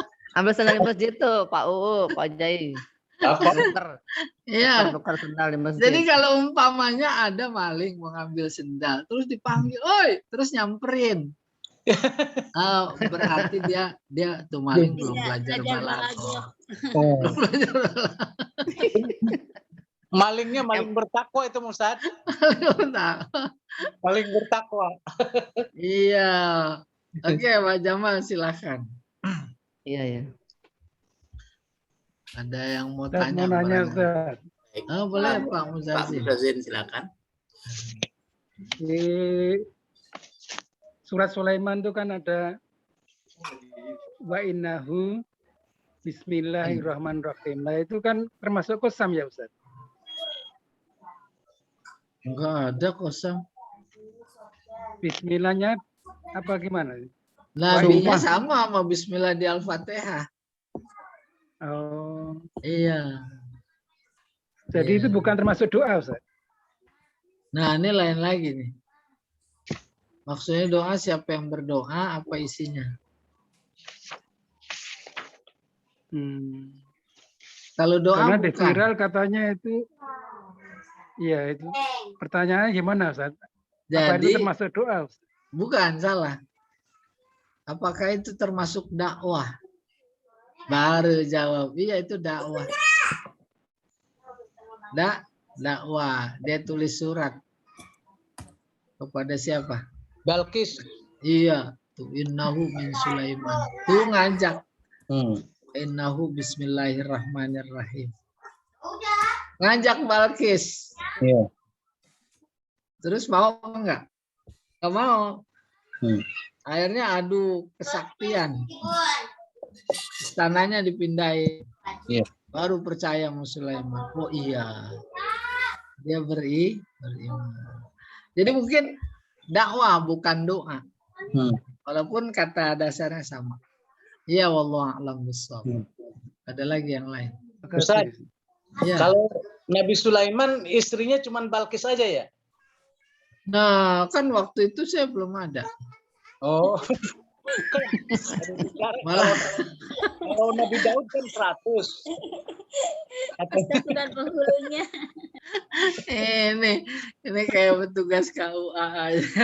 di masjid tuh Pak UU, Pak Jai. Iya. Tukar sendal di masjid. Jadi kalau umpamanya ada maling mau ngambil sendal, terus dipanggil, "Oi," terus nyamperin. Berarti dia tuh maling belum belajar balaghah. Belum belajar balaghah. Malingnya maling bertakwa itu Ustaz. Maling bertakwa. Iya. Oke, Pak Jamal silakan. Iya. Ada yang mau Ustaz, tanya? mau nanya, Ustaz. Boleh Pak Muzazin. Silakan. Di surat Sulaiman itu kan ada wa innahu bismillahirrahmanirrahim. Nah itu kan termasuk qasam ya Ustaz? Enggak ada kosong. Bismillahnya apa gimana? Nabinya sama bismillah di Al-Fatihah. Oh. Iya. Jadi itu bukan termasuk doa Ustaz? Nah ini lain lagi nih. Maksudnya doa siapa yang berdoa, apa isinya? Kalau doa karena bukan. di viral katanya itu, iya itu. Pertanyaannya gimana Ustaz? Apa itu termasuk doa Ustaz? Bukan, salah. Apakah itu termasuk dakwah? Baru jawab, iya itu dakwah. Dakwah, dia tulis surat. Kepada siapa? Balkis. Iya, tuh innahu min Sulaiman. Tuh ngajak. Innahu bismillahirrahmanirrahim. Ngajak Balkis. Iya. Terus mau enggak? Enggak mau. Akhirnya adu kesaktian. Istananya dipindahin. Iya. Baru percaya sama Sulaiman. Oh iya. Dia beriman. Jadi mungkin dakwah bukan doa. Walaupun kata dasarnya sama. Iya, wallahu a'lam bishawab. Ada lagi yang lain. Ustaz, ya. Kalau Nabi Sulaiman istrinya cuma Balkis aja ya? Nah, kan waktu itu saya belum ada. Oh. Malah Kalau Nabi Daud kan 100. Ustadz udah penghulunya. ini kayak petugas KUA aja.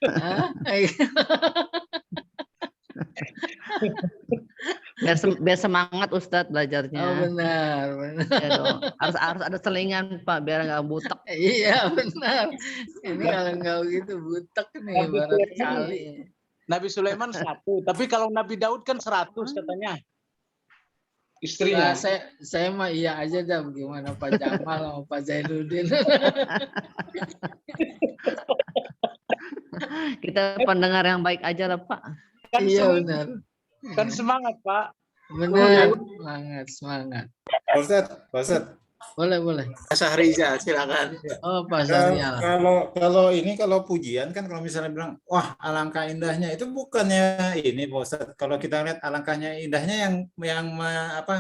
Hah? Biar semangat Ustadz belajarnya. Oh benar. Ya dong. Harus ada selingan Pak biar nggak butek. Iya benar. Ini kalau nggak begitu butek nih barat kali. Nabi Sulaiman 1, tapi kalau Nabi Daud kan 100 katanya. Istrinya. Nah, saya mah iya aja dah, gimana Pak Jamal sama Pak Zainuddin. Kita pendengar yang baik aja lah Pak. Kan Iya semangat, benar. kan semangat Pak. Benar, semangat. Pak Ustadz, Boleh. Sahriza, silakan. Oh, Pak Zanial. Kalau pujian kan kalau misalnya bilang, wah alangkah indahnya, itu bukannya ini Pak Ustadz. Kalau kita lihat alangkahnya indahnya yang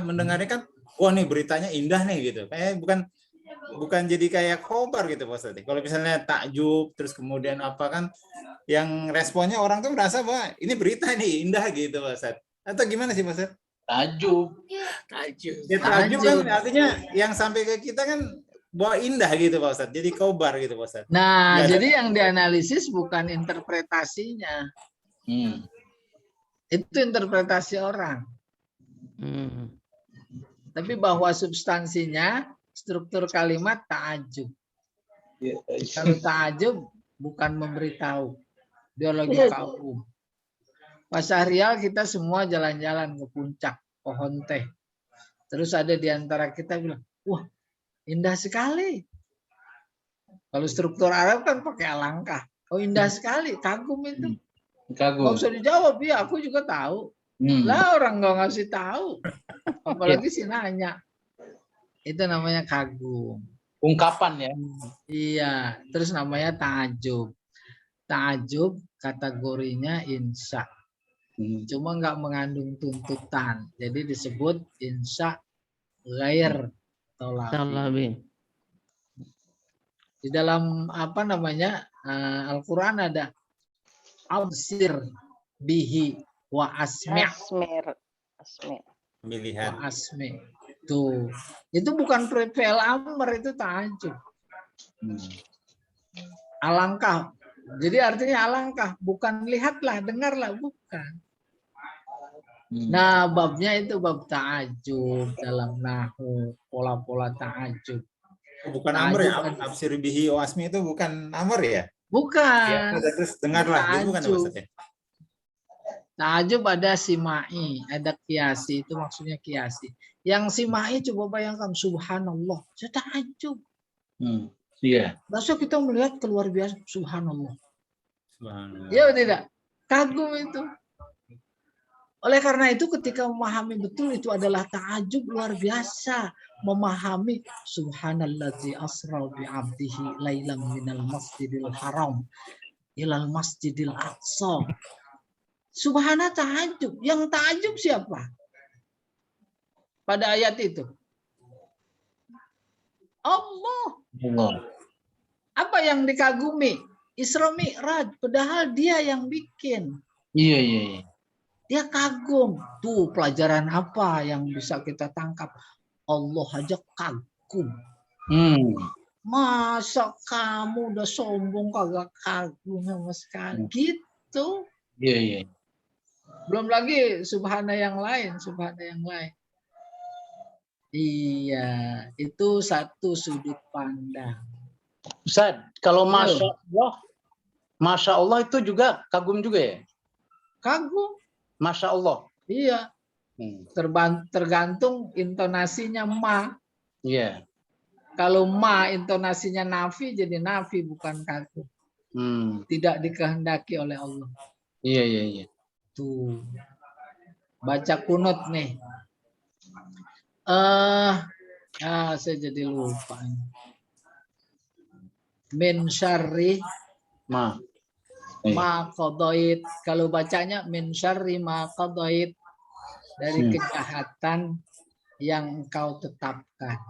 mendengarnya kan, wah nih beritanya indah nih gitu. Kayak bukan jadi kayak khobar gitu Pak Ustadz. Kalau misalnya takjub terus kemudian apa kan yang responnya orang tuh merasa bahwa ini berita nih indah gitu Pak Ustadz. Atau gimana sih Pak Ustadz? Takjub. Ya, takjub kan artinya yang sampai ke kita kan bahwa indah gitu Pak Ustadz. Jadi khobar gitu Pak Ustadz. Nah, jadi yang dianalisis bukan interpretasinya. Itu interpretasi orang. Tapi bahwa substansinya, struktur kalimat ta'ajub. Kalau ta'ajub bukan memberitahu. Biologi kaum. Pas Syahrial kita semua jalan-jalan ke puncak pohon teh. Terus ada di antara kita bilang, wah indah sekali. Kalau struktur Arab kan pakai alangkah. Oh indah sekali, kagum itu. Kagum. Nggak usah dijawab, ya aku juga tahu. Lah orang nggak ngasih tahu. Apalagi sih nanya. Itu namanya kagum. Ungkapan ya. Iya, terus namanya ta'ajub. Ta'ajub kategorinya insya. Cuma nggak mengandung tuntutan. Jadi disebut insya ghair talabi. Di dalam Al-Quran ada absir bihi wa asmi'. Pemilihan. Wa asmi'. Tuh. Itu bukan fi'il amr, itu ta'ajub. Alangkah. Jadi artinya alangkah, bukan lihatlah, dengarlah, bukan. Nah, babnya itu bab ta'ajub dalam nahwu, pola-pola ta'ajub. Bukan amr ya, absir bihi wa asmi itu bukan amr ya? Bukan. Ya, terus dengarlah, itu bukan maksudnya. Ta'ajub ada simai, ada kiasi, itu maksudnya kiasi. Yang simai coba bayangkan, subhanallah, saya ta'ajub. Iya. Masa kita melihat keluar biasa, subhanallah. Subhanallah. Ya tidak? Kagum itu. Oleh karena itu ketika memahami betul itu adalah ta'ajub luar biasa. Memahami subhanallazi asra bi'abdihi lailam minal masjidil haram ilal masjidil aqsa. Subhana ta'ajub. Yang ta'ajub siapa? Pada ayat itu. Allah. Apa yang dikagumi? Isra Mi'raj. Padahal dia yang bikin. Iya. Dia kagum. Tuh pelajaran apa yang bisa kita tangkap? Allah aja kagum. Masa kamu udah sombong kagak kagum sama sekali? Gitu. Iya. Belum lagi subhana yang lain. Iya, itu satu sudut pandang. Ustaz, kalau Masya Allah itu juga kagum juga ya? Kagum. Masya Allah. Iya. Tergantung intonasinya ma. Iya. Kalau ma intonasinya nafi jadi nafi bukan kagum. Tidak dikehendaki oleh Allah. Iya. Tuh. Baca kunut nih. Saya jadi lupa. Min syarri ma qadait. Kalau bacanya min syarri ma qadait, dari kejahatan yang engkau tetapkan.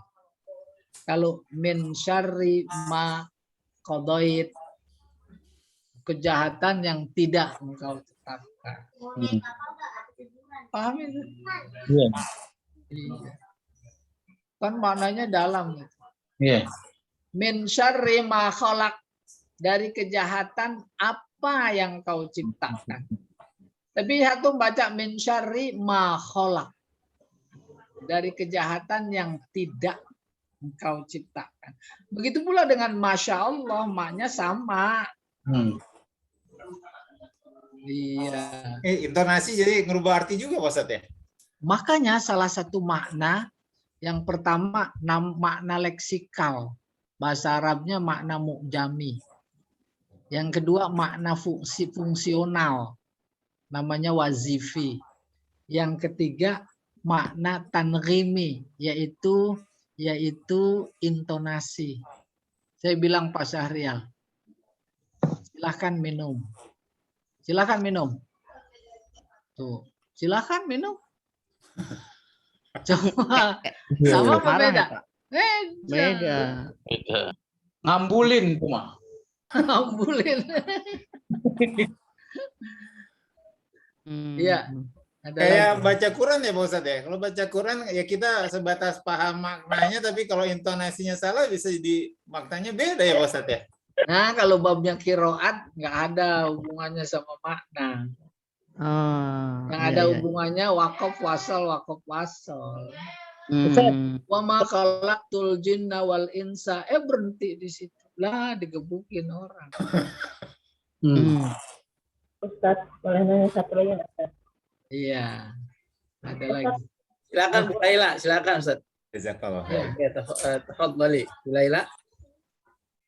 Kalau min syarri ma qadait, kejahatan yang tidak engkau tetapkan. tetapkan. Hmm. Paham itu? Iya. Iya. Kan maknanya dalam. Iya. Min syarri ma khalaq, dari kejahatan apa yang kau ciptakan. Tapi satu baca min syarri ma khalaq, dari kejahatan yang tidak engkau ciptakan. Begitu pula dengan Masya Allah, maknya sama. Iya. Intonasi jadi ngerubah arti juga Pak Ustadz ya? Makanya salah satu makna, yang pertama makna leksikal. Bahasa Arabnya makna mu'jami. Yang kedua makna fungsional. Namanya wazifi. Yang ketiga makna tanghimi, yaitu intonasi. Saya bilang Pak Syahrial, silahkan minum. Silahkan minum. Tuh, silahkan minum. Coba sama apa beda? Beda. Ngambulin tuh mah. Ngambulin. Iya. Kayak baca Quran ya Pak Ustadz ya. Kalau baca Quran ya kita sebatas paham maknanya, tapi kalau intonasinya salah bisa jadi maknanya beda ya Pak Ustadz ya. Nah, kalau babnya kiroat nggak ada hubungannya sama makna. Yang ada hubungannya wakof wasol. Wa ma khalaqtul jinna wal insa. Berhenti di situ. Lah digebukin orang. Ustaz, boleh nanya satu lagi nggak, Ustaz? Iya. Ada lagi. Silakan Bu Laila, silakan Ustaz. Jazakallah. Ya, tafadhali Bu Laila.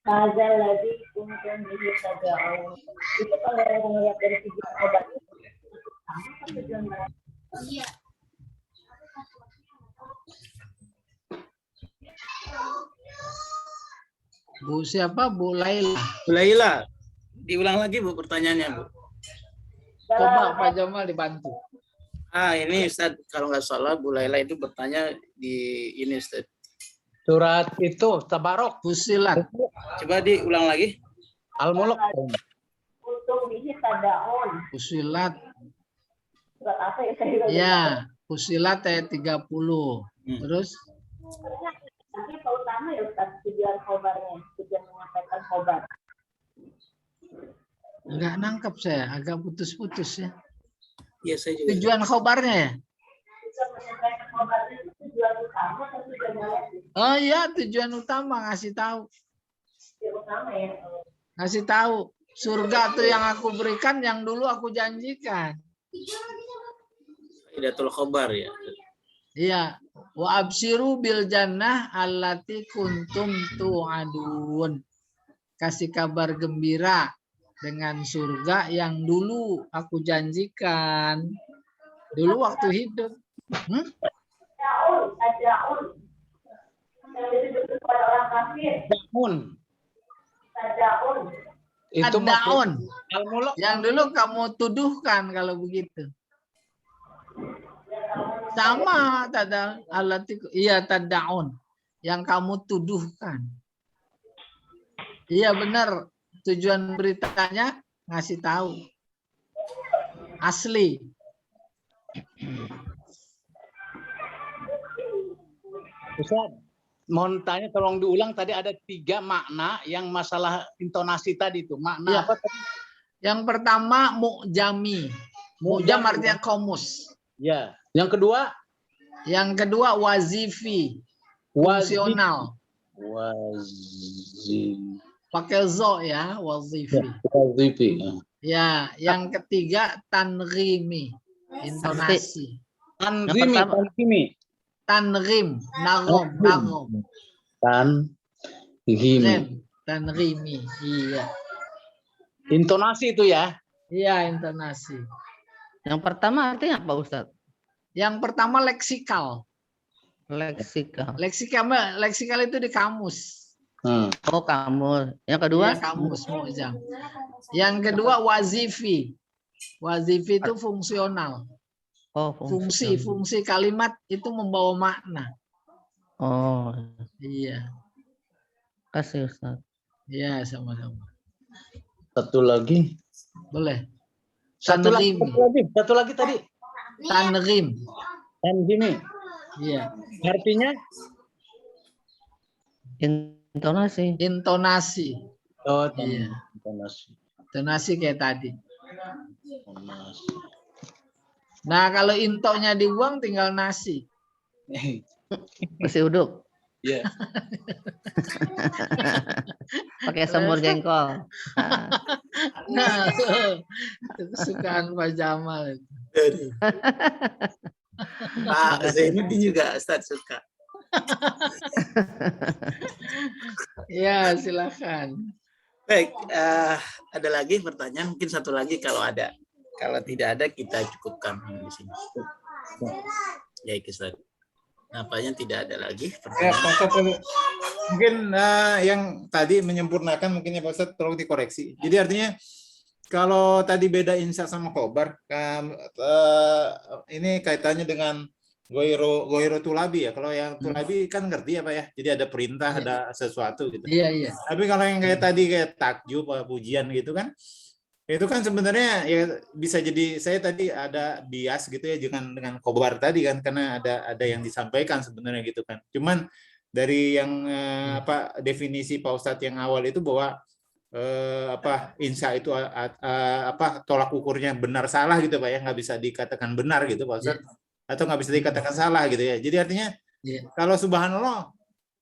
Hazal ladzi kuntum bihi tad'un. Itu kalau ngelihat dari segi obat itu sama kan tujuan mereka. Iya. Bu siapa? Bu Laila. Bu Laila, diulang lagi Bu pertanyaannya Bu. Coba Pak Jamal dibantu. Ini Ustaz, kalau nggak salah Bu Laila itu bertanya di ini Ustaz. Surat itu Tabarok. Fusilat. Coba diulang lagi. Al-Mulk. Kuntum bihi tad'un. Fusilat. Surat apa ya saya? Ya, Fusilat ayat 30. Terus? Tapi Pak utama ya Ustaz, tujuan khobarnya, tujuan menyampaikan khobar. Enggak nangkep saya, agak putus-putus ya. Iya, saya juga. Tujuan khobarnya ya? Tujuan menyampaikan khobarnya itu tujuan utama atau tujuan lain? Oh iya, tujuan utama ngasih tahu. Tujuan utama ya. Ngasih tahu. Surga tuh yang aku berikan, yang dulu aku janjikan. Hidayatul khobar ya. Iya. Wa absyiru bil jannah allati kuntum tu'adun. Kasih kabar gembira dengan surga yang dulu aku janjikan. Dulu waktu hidup. Itu Ad-Da'un. Yang dulu kamu tuduhkan kalau begitu. Sama tadal alati iya tad'un, yang kamu tuduhkan. Iya benar, tujuan beritanya ngasih tahu. Asli. Ustaz, mau tanya tolong diulang, tadi ada 3 makna yang masalah intonasi tadi itu. Makna Ya. apa tadi? Yang pertama mu'jami. Mu'jam artinya komus. Ya. Yang kedua? Yang kedua wazifi. Fungsional. Wazifi. Pakai zo ya, wazifi. Wazifi. Ya, yang ketiga tanghimi. Intonasi. Tanghimi. Tanghim, nagom. Tanghimi. Tanghimi, iya. Intonasi itu ya? Iya, intonasi. Yang pertama artinya apa Ustadz? Yang pertama leksikal. Leksikal itu di kamus. Oh, kamus. Yang kedua? Iya, kamus, mu'jam. Yang kedua wazifi. Wazifi itu fungsional. Oh, Fungsi kalimat itu membawa makna. Oh. Iya. Kasih Ustaz. Iya, sama-sama. Satu lagi. Boleh. Tanrim. Satu lagi tadi. Tanrim. Dan gini. Iya. Artinya Intonasi. Intonasi. oh, Iya. intonasi. Intonasi kayak tadi. Nah, kalau intoknya dibuang tinggal nasi. Masih uduk. Iya. Pakai semur jengkol. Nah, itu kesukaan Pak Jamal. Pak Zainuddin juga Ustaz suka. Ya, silakan. Baik, ada lagi pertanyaan? Mungkin satu lagi kalau ada. Kalau tidak ada kita cukupkan di sini. Ya, Ustaz. Nampaknya tidak ada lagi Ya, pertanyaan. Pak Ustadz, mungkin yang tadi menyempurnakan mungkin ya Pak Ustadz, tolong dikoreksi. Jadi artinya kalau tadi beda insya sama khobar, ini kaitannya dengan goiro tulabi ya. Kalau yang tulabi kan ngerti ya Pak ya. Jadi ada perintah, ada sesuatu gitu. Iya, iya. Tapi kalau yang kayak tadi kayak takjub, pujian gitu kan, itu kan sebenarnya ya bisa jadi saya tadi ada bias gitu ya dengan khobar tadi kan, karena ada yang disampaikan sebenarnya gitu kan. Cuman dari yang definisi Pak Ustadz yang awal itu bahwa insya itu tolak ukurnya benar salah gitu Pak ya, nggak bisa dikatakan benar gitu Pak Ustadz, atau nggak bisa dikatakan salah gitu ya. Jadi artinya kalau subhanallah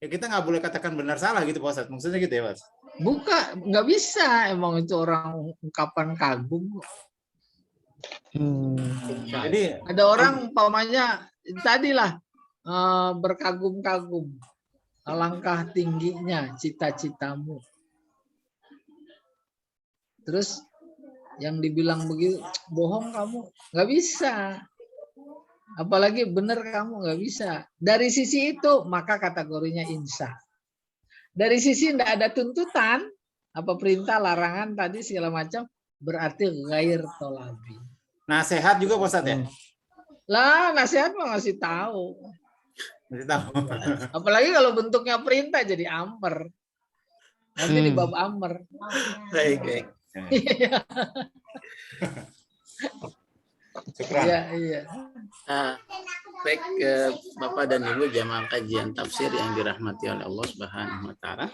ya kita nggak boleh katakan benar salah gitu Pak Ustadz, maksudnya gitu ya Pak. Nggak bisa, emang itu orang ungkapan kagum. Jadi ada orang umpamanya tadilah berkagum-kagum, alangkah tingginya cita-citamu. Terus yang dibilang begitu, bohong kamu, nggak bisa. Apalagi benar kamu, nggak bisa. Dari sisi itu maka kategorinya insya. Dari sisi tidak ada tuntutan, apa perintah, larangan tadi segala macam, berarti ghair tolabi. Nasihat juga Pak Ustadz ya? Lah, nasihat mah ngasih tahu. Ngasih tahu. Apalagi kalau bentuknya perintah jadi amr. Nanti di bab amr. Baik, baik. Iya. Baik, Bapak dan Ibu jamaah kajian tafsir yang dirahmati oleh Allah Subhanahu wa taala.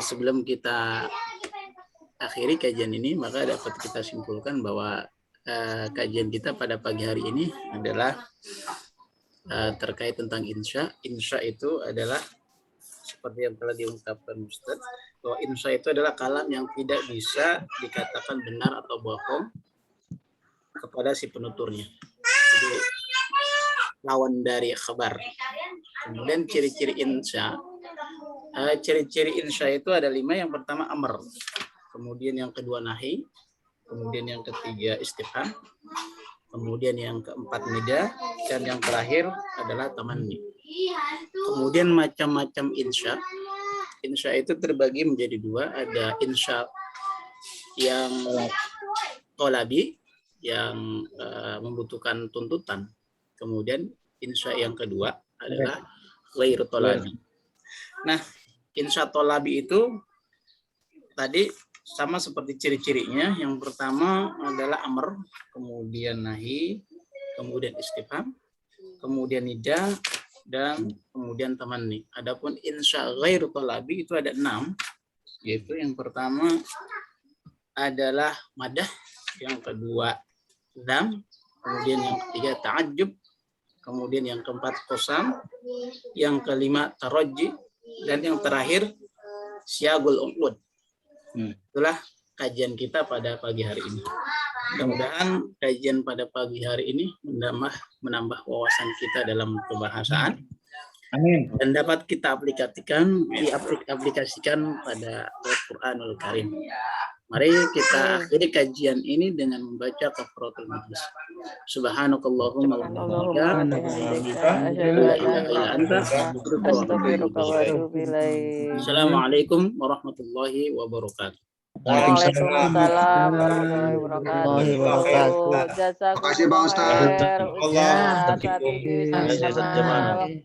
Sebelum kita akhiri kajian ini, maka dapat kita simpulkan bahwa kajian kita pada pagi hari ini adalah terkait tentang insya. Insya itu adalah seperti yang telah diungkapkan Ustaz, bahwa insya itu adalah kalam yang tidak bisa dikatakan benar atau bohong kepada si penuturnya. Jadi lawan dari khabar. Kemudian ciri-ciri insya. Ciri-ciri insya itu ada 5. Yang pertama amr. Kemudian yang kedua nahi. Kemudian yang ketiga istifham. Kemudian yang keempat nida. Dan yang terakhir adalah tamanni. Kemudian macam-macam insya. Insya itu terbagi menjadi 2. Ada insya yang tolabi, yang membutuhkan tuntutan. Kemudian insya yang kedua adalah ghairu tolabi. Nah, insya tolabi itu tadi sama seperti ciri-cirinya. Yang pertama adalah amr, kemudian nahi, kemudian istifham, kemudian nida, dan kemudian tamanni. Adapun insya ghairu tolabi itu ada 6, yaitu yang pertama adalah madah, yang kedua dzam, kemudian yang ketiga ta'ajjub, kemudian yang keempat qasam, yang kelima tarajji, dan yang terakhir syagul uqud. Itulah kajian kita pada pagi hari ini. Mudah-mudahan kajian pada pagi hari ini menambah wawasan kita dalam kebahasaan. Amin. Dan dapat kita aplikasikan pada Al-Qur'anul Karim. Mari kita akhiri kajian ini dengan membaca kafaratul majlis. Subhanakallahumma wa bihamdika asyhadu an la ilaha illa anta astaghfiruka wa atubu ilaik. Assalamualaikum warahmatullahi wabarakatuh. Waalaikumsalam warahmatullahi wabarakatuh. Jazakumullah khair. Ustaz Atifi.